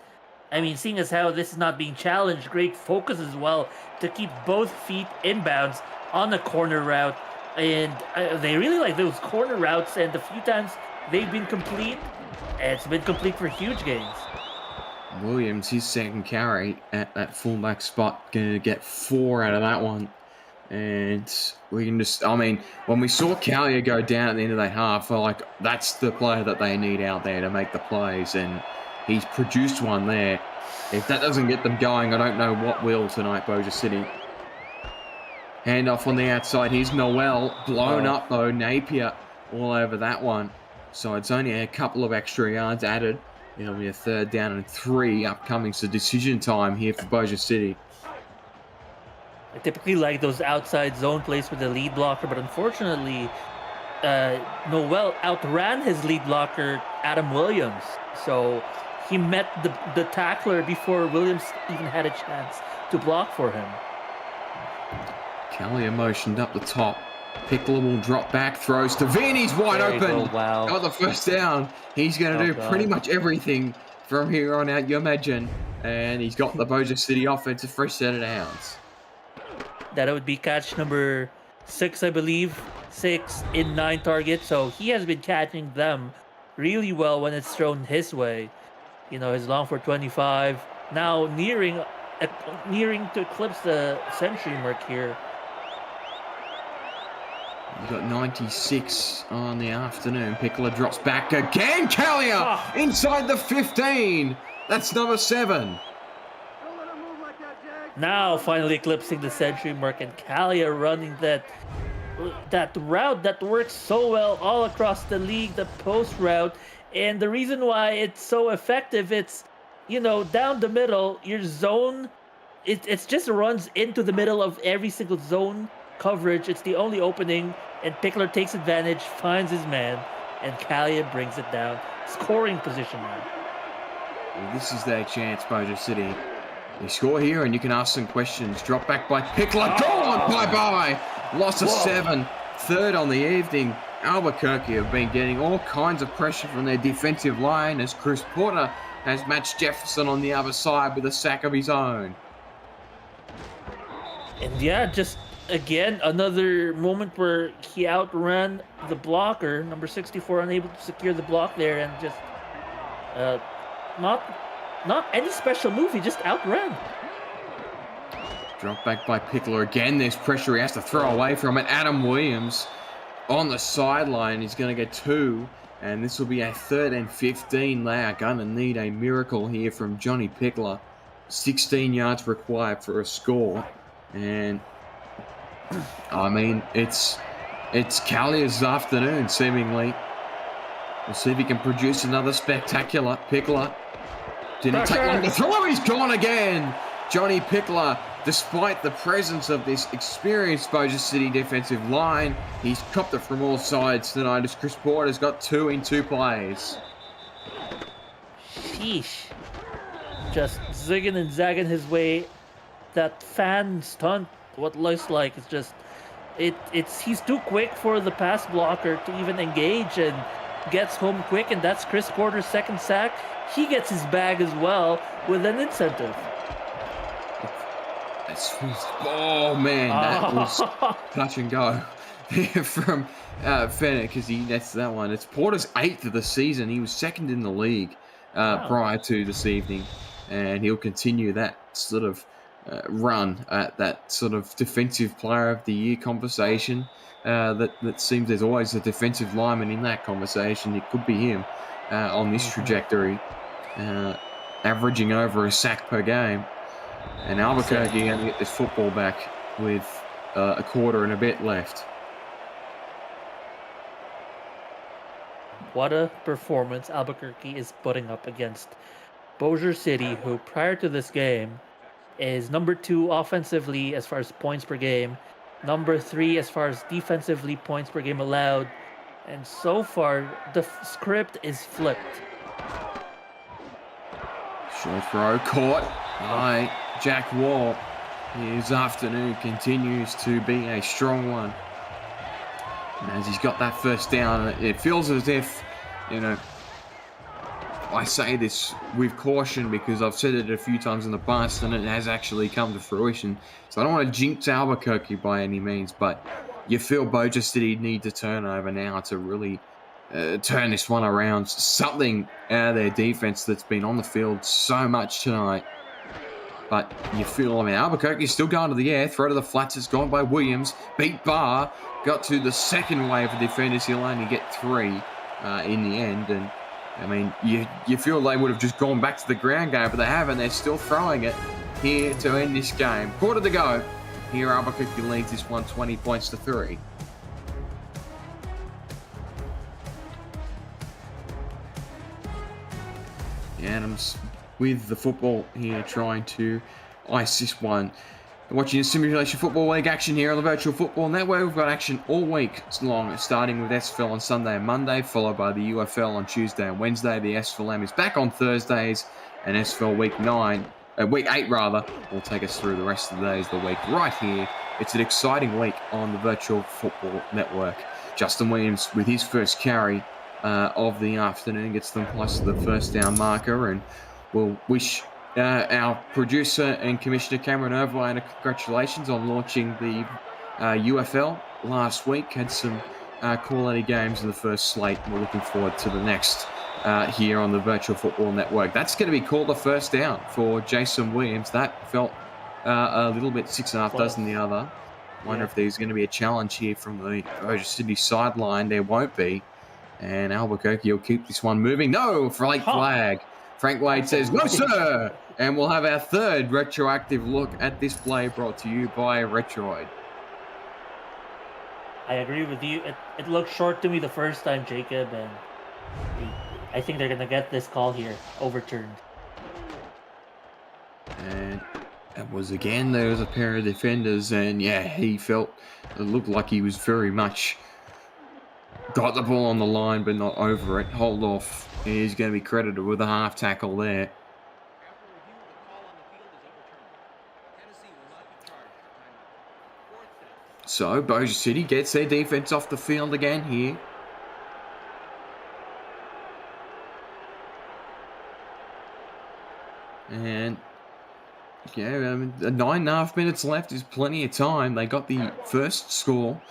I mean, seeing as how this is not being challenged, great focus as well to keep both feet inbounds on the corner route. And they really like those corner routes, and the few times they've been complete, it's been complete for huge gains. Williams, his 2nd carry at that fullback spot, going to get 4 out of that one. And we can just, I mean, when we saw Callier go down at the end of that half, we're like, that's the player that they need out there to make the plays. And he's produced one there. If that doesn't get them going, I don't know what will tonight, Bossier City. Handoff on the outside. Here's Noel. Blown up, though. Napier all over that one. So it's only a couple of extra yards added. It'll be a 3rd down and 3 upcoming. So decision time here for Bossier City. I typically like those outside zone plays with the lead blocker, but unfortunately, Noel outran his lead blocker, Adam Williams. So he met the tackler before Williams even had a chance to block for him. Callier motioned up the top. Pickler will drop back, throws to Vin. He's wide open. Wow. Got the 1st down. He's going to do pretty much everything from here on out, you imagine. And he's got the Bossier City offense a fresh set of downs. That would be catch number 6, I believe. 6 in 9 targets. So he has been catching them really well when it's thrown his way. You know, his long for 25. Now nearing to eclipse the century mark here. You got 96 on the afternoon. Pickler drops back again. Callier inside the 15. That's number 7. Now finally eclipsing the century mark, and Callier running that route that works so well all across the league, the post route. And the reason why it's so effective, it's, you know, down the middle, your zone, it just runs into the middle of every single zone coverage. It's the only opening, and Pickler takes advantage, finds his man, and Kalia brings it down. Scoring position now. Well, this is their chance, Bossier City. They score here, and you can ask some questions. Drop back by Pickler. Gone! Bye-bye! Loss of 7. Third on the evening. Albuquerque have been getting all kinds of pressure from their defensive line as Chris Porter has matched Jefferson on the other side with a sack of his own. And yeah, just again, another moment where he outran the blocker, number 64, unable to secure the block there, and just not any special move, he just outran. Drop back by Pickler again. There's pressure he has to throw away from it. Adam Williams on the sideline. He's going to get 2. And this will be a 3rd and 15. They are going to need a miracle here from Johnny Pickler. 16 yards required for a score. And, I mean, it's Kalia's afternoon, seemingly. We'll see if he can produce another spectacular. Pickler didn't take long to throw. He's gone again. Johnny Pickler, despite the presence of this experienced Bossier City defensive line, he's copped it from all sides tonight as Chris Porter's got 2 in 2 plays. Sheesh. Just zigging and zagging his way. That fan stunt, what looks like, it's just, he's too quick for the pass blocker to even engage and gets home quick, and that's Chris Porter's 2nd sack. He gets his bag as well with an incentive. Oh man, that was touch and go from Fenner, because he nets that one. It's Porter's 8th of the season. He was 2nd in the league prior to this evening, and he'll continue that sort of run at that sort of defensive player of the year conversation. That seems there's always a defensive lineman in that conversation. It could be him on this trajectory, averaging over a sack per game. And Albuquerque going to get this football back with a quarter and a bit left. What a performance Albuquerque is putting up against Bossier City, who prior to this game is number 2 offensively as far as points per game, number 3 as far as defensively points per game allowed, and so far the script is flipped. Short throw caught by Jack Wall. His afternoon continues to be a strong one. And as he's got that first down, it feels as if, I say this with caution because I've said it a few times in the past and it has actually come to fruition. So I don't want to jinx Albuquerque by any means, but you feel Bossier City need to turn over now to really turn this one around. Something out of their defense that's been on the field so much tonight. But you feel, Albuquerque's still going to the air. Throw to the flats. It's gone by Williams. Beat Barr. Got to the second wave of defenders. He'll only get 3 in the end. And, you feel they would have just gone back to the ground game, but they haven't. They're still throwing it here to end this game. Quarter to go. Here, Albuquerque leads this one 20 points to 3. Adams with the football here, trying to ice this one. Watching the Simulation Football League action here on the Virtual Football Network. We've got action all week long, starting with SFL on Sunday and Monday, followed by the UFL on Tuesday and Wednesday. The SFLM is back on Thursdays, and SFL Week 8 will take us through the rest of the days of the week right here. It's an exciting week on the Virtual Football Network. Justin Williams with his first carry of the afternoon gets them close to the first down marker, and we'll wish our producer and Commissioner Cameron Irvine congratulations on launching the UFL last week. Had some quality games in the first slate. We're looking forward to the next here on the Virtual Football Network. That's going to be called a first down for Jason Williams. That felt a little bit 6.5 dozen the other. Wonder if there's going to be a challenge here from the Bossier City sideline. There won't be. And Albuquerque will keep this one moving. No, late flag. Frank Wade says, no, sir. And we'll have our third retroactive look at this play brought to you by Retroid. I agree with you. It looked short to me the first time, Jacob, and I think they're going to get this call here overturned. And it was again, there was a pair of defenders, and yeah, it looked like he was very much Got the ball on the line, but not over it. Hold off. He's going to be credited with a half tackle there. So, Bossier City gets their defense off the field again here. And, yeah, 9.5 minutes left is plenty of time. They got the first score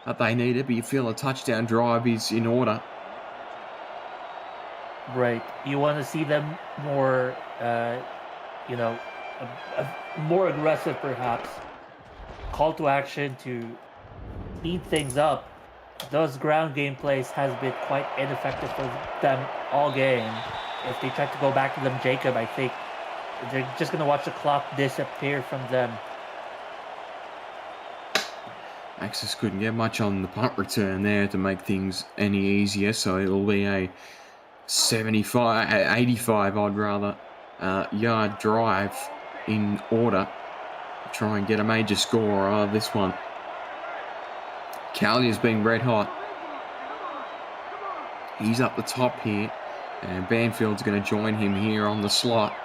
that they needed, but you feel a touchdown drive is in order. Right. You want to see them more, more aggressive, perhaps. Call to action to speed things up. Those ground game plays has been quite ineffective for them all game. If they try to go back to them, Jacob, I think they're just going to watch the clock disappear from them. Axis couldn't get much on the punt return there to make things any easier, so it'll be a 85 yard drive in order to try and get a major score out of this one. Callier's been red hot. He's up the top here, and Banfield's going to join him here on the slot.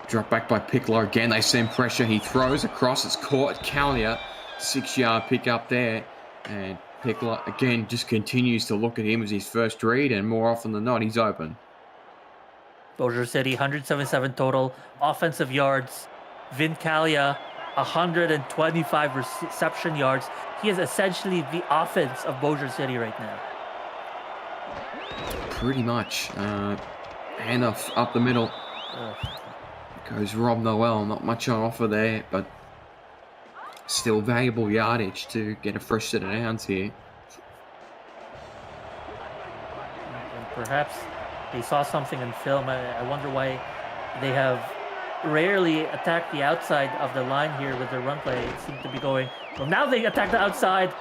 Drop back by Pickler again. They send pressure. He throws across. It's caught. Callier, 6-yard pick up there. And Pickler, again, just continues to look at him as his first read. And more often than not, he's open. Bossier City, 177 total offensive yards. Vin Callier, 125 reception yards. He is essentially the offense of Bossier City right now. Pretty much. Handoff up the middle. Goes Rob Noel. Not much on offer there, but still valuable yardage to get a fresh set of downs here. And perhaps they saw something in film. I wonder why they have rarely attacked the outside of the line here with their run play. It seemed to be going, well, now they attack the outside.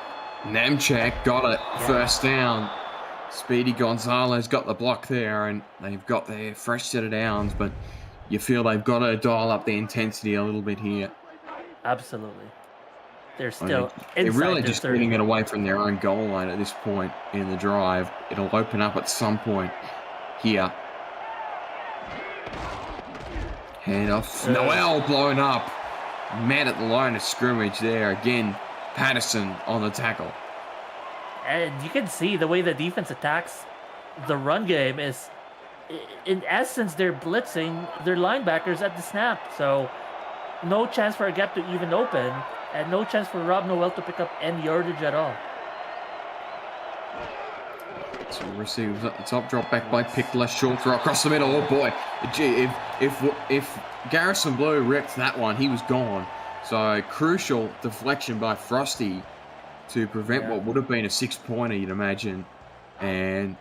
Nemchek got it. Yeah. First down. Speedy Gonzalez got the block there, and they've got their fresh set of downs, but you feel they've got to dial up the intensity a little bit here. Absolutely. They're still they're really just getting it away from their own goal line at this point in the drive. It'll open up at some point here. Handoff. Noel blown up. Man at the line of scrimmage there. Again, Patterson on the tackle. And you can see the way the defense attacks the run game is, in essence, they're blitzing their linebackers at the snap. So no chance for a gap to even open, and no chance for Rob Noel to pick up any yardage at all. So receives at the top, drop back by Pickler, short throw across the middle. Oh boy, gee, if Garrison Blue ripped that one, he was gone. So crucial deflection by Frosty to prevent what would have been a 6-pointer, you'd imagine. And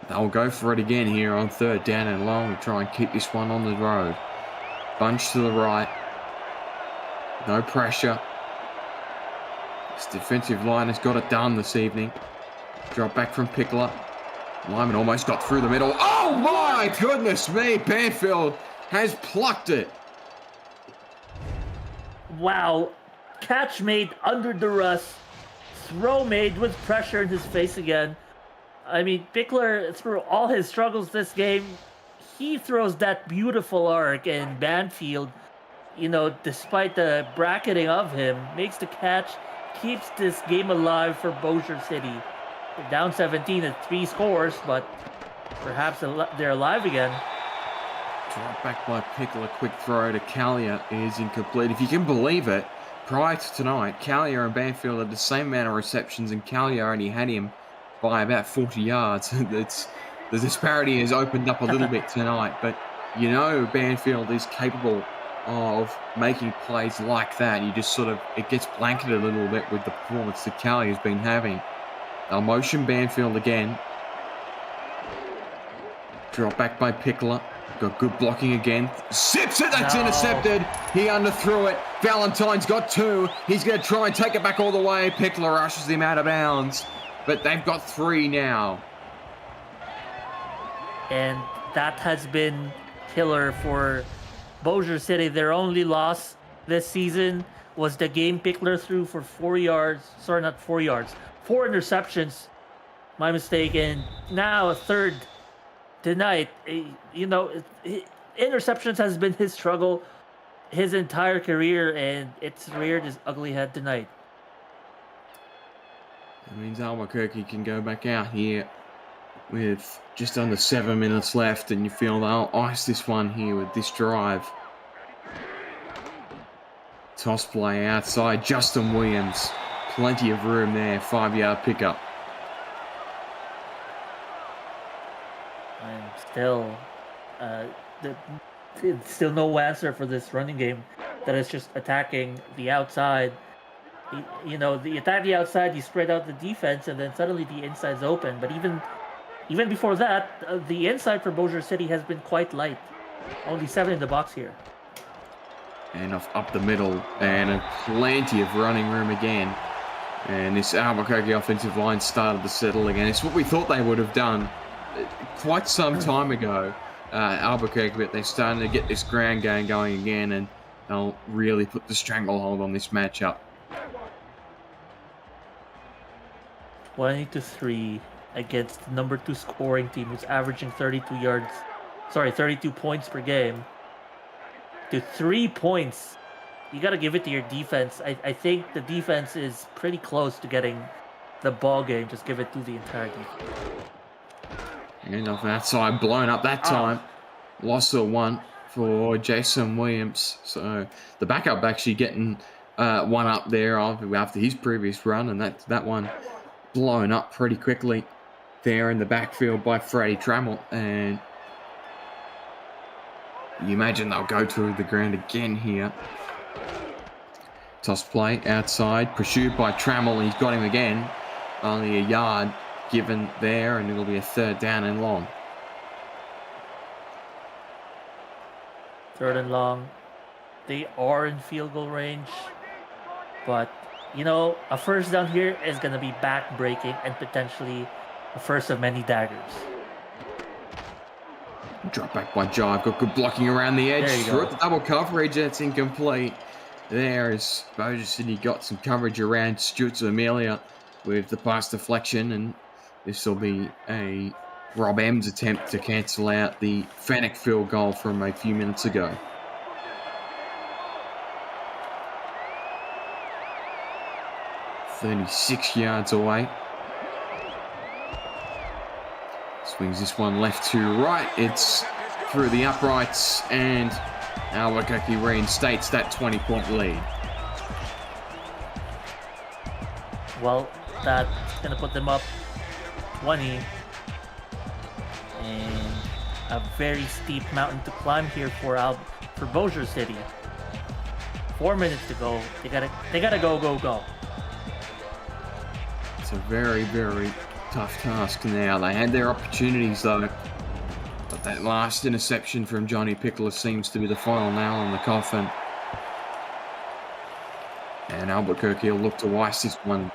they'll go for it again here on 3rd down and long to try and keep this one on the road. Bunch to the right. No pressure. This defensive line has got it done this evening. Drop back from Pickler. Lyman almost got through the middle. Oh my goodness me! Banfield has plucked it. Wow. Catch made under duress. Throw made with pressure in his face again. I mean, Pickler, through all his struggles this game, he throws that beautiful arc, and Banfield, despite the bracketing of him, makes the catch, keeps this game alive for Bossier City. They're down 17 at 3 scores, but perhaps they're alive again. Drop back by Pickler, quick throw to Callier is incomplete. If you can believe it, prior to tonight, Callier and Banfield had the same amount of receptions, and Callier only had him by about 40 yards. The disparity has opened up a little bit tonight, but Banfield is capable of making plays like that. You just it gets blanketed a little bit with the performance that Callier's been having. They'll motion Banfield again. Drop back by Pickler. Got good blocking again. Sips it, that's intercepted. He underthrew it. Valentine's got 2. He's going to try and take it back all the way. Pickler rushes him out of bounds. But they've got 3 now. And that has been killer for Bossier City. Their only loss this season was the game Pickler threw for 4 yards. Sorry, not 4 yards. 4 interceptions. My mistake. And now a third tonight. Interceptions has been his struggle his entire career, and it's reared his ugly head tonight. That means Albuquerque can go back out here with just under 7 minutes left, and you feel they'll ice this one here with this drive. Toss play outside, Justin Williams. Plenty of room there, 5-yard pickup. And still, still no answer for this running game that is just attacking the outside. The attack the outside, you spread out the defense, and then suddenly the inside's open. But even before that, the inside for Bossier City has been quite light. Only 7 in the box here. And up the middle, and plenty of running room again. And this Albuquerque offensive line started to settle again. It's what we thought they would have done quite some time ago, Albuquerque, but they're starting to get this ground game going again, and they'll really put the stranglehold on this matchup. 20-3 against the number 2 scoring team who's averaging 32 points per game. To 3 points, you got to give it to your defense. I think the defense is pretty close to getting the ball game. Just give it to the entire defense. And off that side, blown up that time. Loss of 1 for Jason Williams. So the backup actually getting one up there after his previous run, and that one blown up pretty quickly there in the backfield by Freddie Trammell. And you imagine they'll go to the ground again here. Toss play outside, pursued by Trammell. He's got him again. Only a yard given there, and it'll be a 3rd down and long. 3rd and long. They are in field goal range, but a first down here is going to be back-breaking and potentially a first of many daggers. Drop back by Jive. Got good blocking around the edge. There you Through go. the double coverage. It's incomplete. There is Bossier City got some coverage around Stuart Amelia with the pass deflection, and this will be a Rob M's attempt to cancel out the Fennec field goal from a few minutes ago. "36 yards away." Swings this one left to right. It's through the uprights, and Albuquerque reinstates that 20-point lead. Well, that's going to put them up 20. And a very steep mountain to climb here for Bossier City. 4 minutes to go. They gotta go. It's a very, very tough task now. They had their opportunities though, but that last interception from Johnny Pickler seems to be the final nail in the coffin. And Albuquerque will look to ice this one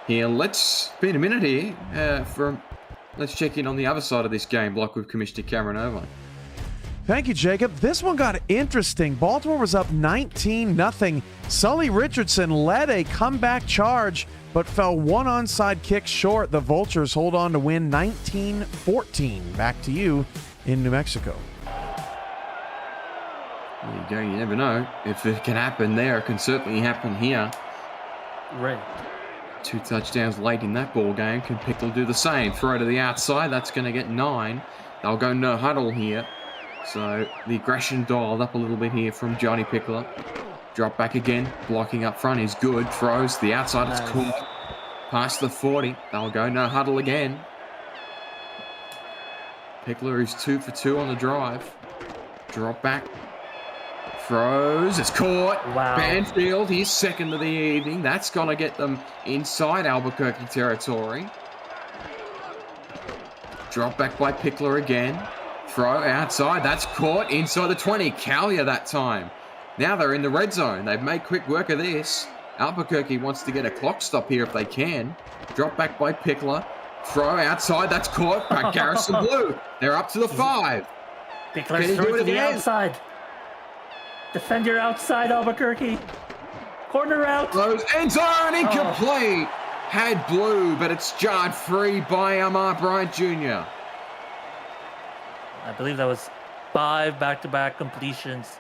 here. Let's spend a minute here let's check in on the other side of this game block with Commissioner Cameron Irvine. Thank you, Jacob. This one got interesting. Baltimore was up 19-0. Sully Richardson led a comeback charge, but fell one onside kick short. The Vultures hold on to win 19-14. Back to you in New Mexico. There you go. You never know. If it can happen there, it can certainly happen here. Right. 2 touchdowns late in that ball game. Can Pickler do the same? Throw to the outside. That's going to get 9. They'll go no huddle here. So the aggression dialed up a little bit here from Johnny Pickler. Drop back again. Blocking up front is good. Throws the outside. It's caught. Past the 40. They'll go no huddle again. Pickler is 2 for 2 on the drive. Drop back. Throws. It's caught. Wow. Banfield, he's second of the evening. That's going to get them inside Albuquerque territory. Drop back by Pickler again. Throw outside. That's caught inside the 20. Callier that time. Now they're in the red zone. They've made quick work of this. Albuquerque wants to get a clock stop here if they can. Drop back by Pickler. Throw outside. That's caught by Garrison Blue. They're up to the 5. Pickler through to the outside. Defend your outside, Albuquerque. Corner out. Close end zone, incomplete. Had blue, but it's jarred free by Amar Bryant Jr. I believe that was 5 back-to-back completions,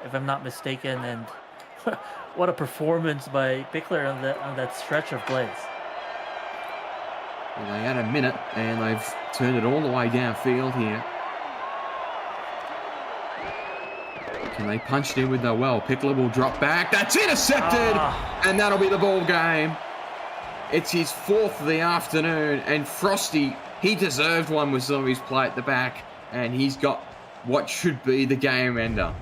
if I'm not mistaken. And what a performance by Pickler on that stretch of plays. Well, they had a minute, and they've turned it all the way downfield here. Can they punch it in with Noel? Pickler will drop back. That's intercepted, and that'll be the ball game. It's his 4th of the afternoon, and Frosty, he deserved one with some of his play at the back, and he's got what should be the game ender.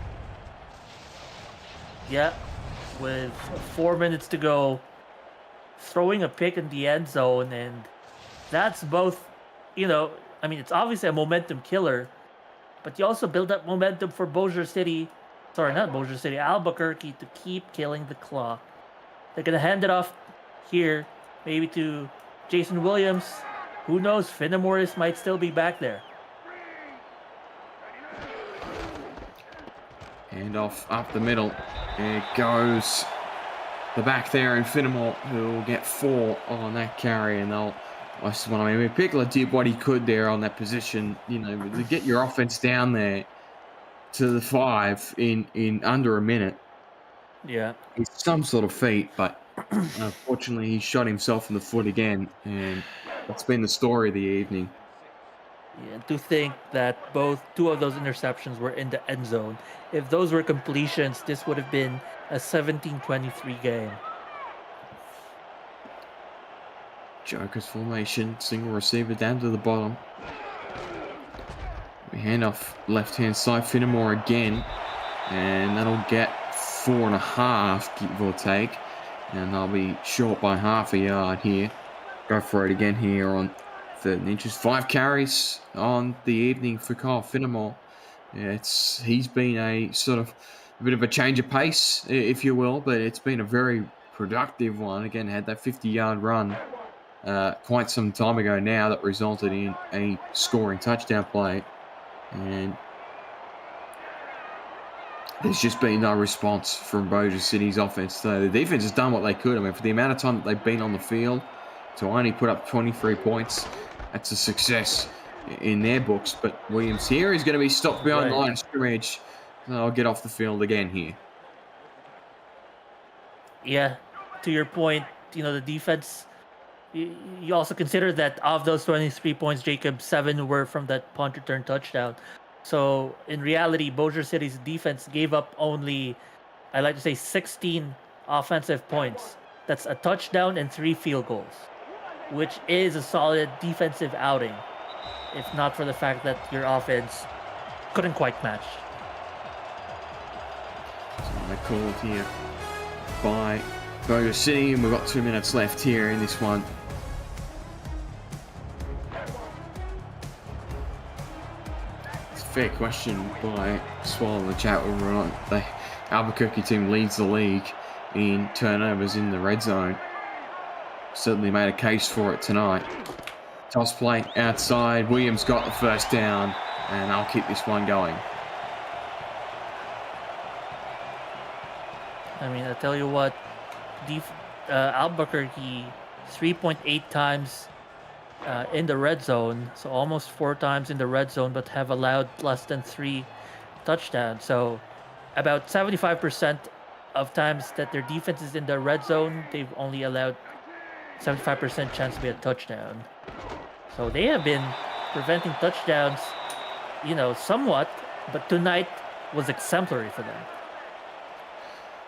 Yeah, with 4 minutes to go, throwing a pick in the end zone, and that's both, it's obviously a momentum killer, but you also build up momentum for Albuquerque to keep killing the clock. They're going to hand it off here, maybe to Jason Williams. Who knows? Finnemoris might still be back there. Hand off up the middle. There goes the back there, and Finnemore, who will get 4 on that carry, and Pickler did what he could there on that position, to get your offense down there to the 5 in under a minute. Yeah. It's some sort of feat, but unfortunately he shot himself in the foot again, and that's been the story of the evening. Yeah, to think that 2 of those interceptions were in the end zone. If those were completions, this would have been a 17-23 game. Joker's formation, single receiver down to the bottom. We hand off left-hand side, Finnemore again, and that'll get 4.5, give or take, and they'll be short by half a yard here. Go for it again here on 3rd and inches. 5 carries on the evening for Kyle Finnemore. Yeah, he's been a bit of a change of pace, if you will, but it's been a very productive one. Again, had that 50-yard run quite some time ago now that resulted in a scoring touchdown play, and there's just been no response from Bossier City's offense. So the defense has done what they could. For the amount of time that they've been on the field, to only put up 23 points, that's a success in their books. But Williams here is going to be stopped behind the line of scrimmage. So I'll get off the field again here. Yeah, to your point, the defense, you also consider that of those 23 points, Jacob, 7 were from that punt return touchdown. So in reality, Bossier City's defense gave up only, 16 offensive points. That's a touchdown and 3 field goals, which is a solid defensive outing, if not for the fact that your offense couldn't quite match. So they called here by Bossier City, and we've got 2 minutes left here in this one. Fair question by Swallow in the chat whether or not the Albuquerque team leads the league in turnovers in the red zone. Certainly made a case for it tonight. Toss play outside. Williams got the first down, and I'll keep this one going. I tell you what, Albuquerque 3.8 times in the red zone, so almost 4 times in the red zone, but have allowed less than 3 touchdowns. So about 75% of times that their defense is in the red zone, they've only allowed 75% chance to be a touchdown. So they have been preventing touchdowns, somewhat, but tonight was exemplary for them.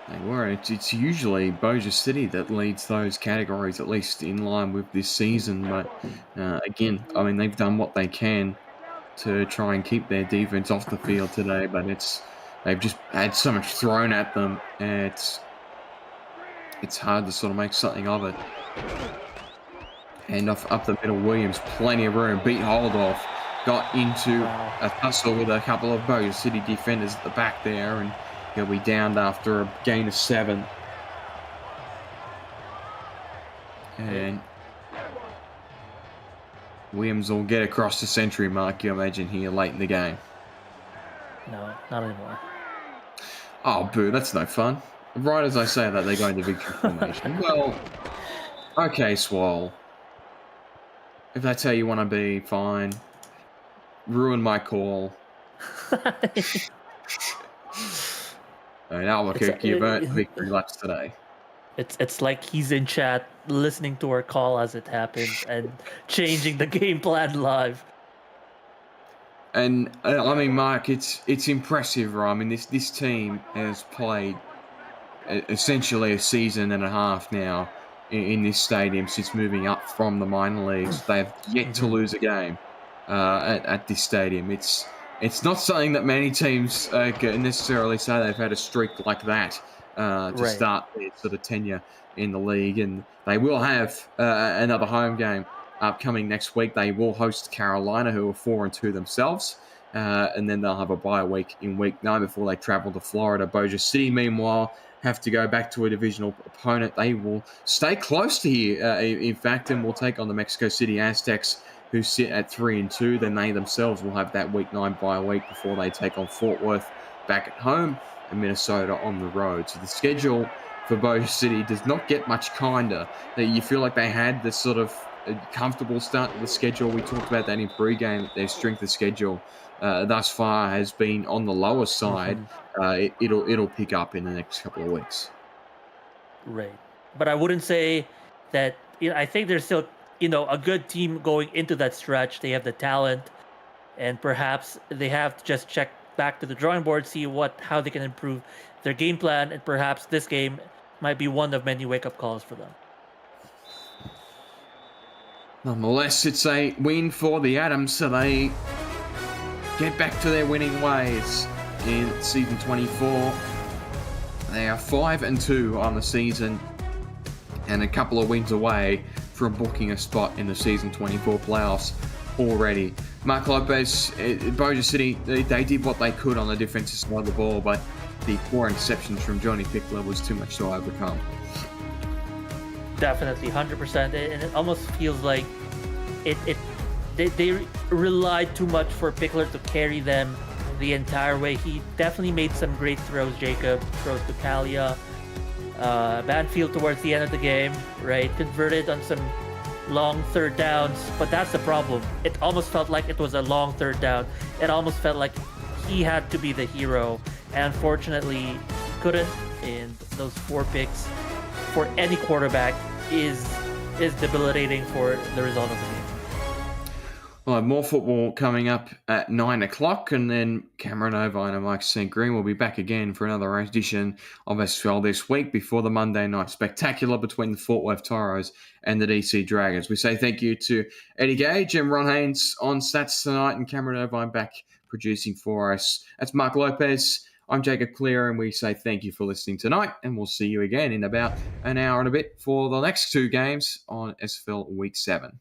They were. It's usually Bossier City that leads those categories, at least in line with this season. But again, they've done what they can to try and keep their defense off the field today. But they've just had so much thrown at them, and it's hard to sort of make something of it. Hand off up the middle, Williams, plenty of room, beat Holdoff, got into a tussle with a couple of Bossier City defenders at the back there, and he'll be downed after a gain of 7. And Williams will get across the century mark, you imagine, here late in the game. No, not anymore. Oh, boo, that's no fun. Right as I say that, they go into victory formation. Well, okay, Swole. If that's how you want to be, fine. Ruin my call. In It's Albuquerque, you've earned victory laps today. it's like he's in chat listening to our call as it happens and changing the game plan live. And I mean, Mark, it's impressive, right? I mean, this team has played essentially a season and a half now in this stadium since moving up from the minor leagues. They've yet to lose a game at this stadium. It's not something that many teams can necessarily say they've had a streak like that to Right. start their sort of tenure in the league. And they will have another home game upcoming next week. They will host Carolina, who are 4-2 themselves. And then they'll have a bye week in week 9 before they travel to Florida. Bossier City, meanwhile, have to go back to a divisional opponent. They will stay close to here, in fact, and will take on the Mexico City Aztecs, who sit at 3-2. Then they themselves will have that week 9 bye week before they take on Fort Worth back at home and Minnesota on the road. So the schedule for Bossier City does not get much kinder. You feel like they had this sort of comfortable start to the schedule. We talked about that in pre-game. Their strength of schedule thus far has been on the lower side. It'll pick up in the next couple of weeks. Right. But I wouldn't say that, I think there's still, a good team going into that stretch. They have the talent, and perhaps they have to just check back to the drawing board, see how they can improve their game plan, and perhaps this game might be one of many wake-up calls for them. Nonetheless, it's a win for the Adams, so they get back to their winning ways in season 24. They are 5-2 on the season and a couple of wins away from booking a spot in the season 24 playoffs already. Mark Lopez, Bossier City, they did what they could on the defensive side of the ball, but the 4 interceptions from Johnny Pickler was too much to overcome. Definitely, 100%. And it almost feels like they relied too much for Pickler to carry them the entire way. He definitely made some great throws, Jacob. Throws to Kalia. Banfield towards the end of the game, right? Converted on some long third downs, but that's the problem. It almost felt like it was a long third down. It almost felt like he had to be the hero, and unfortunately couldn't. And those 4 picks for any quarterback is debilitating for the result of the game. We'll have more football coming up at 9 o'clock, and then Cameron Irvine and Mike St. Green will be back again for another edition of SFL this week before the Monday night spectacular between the Fort Worth Toros and the DC Dragons. We say thank you to Eddie Gage and Ron Haynes on stats tonight, and Cameron Irvine back producing for us. That's Mark Lopez. I'm Jacob Clear, and we say thank you for listening tonight, and we'll see you again in about an hour and a bit for the next 2 games on SFL Week 7.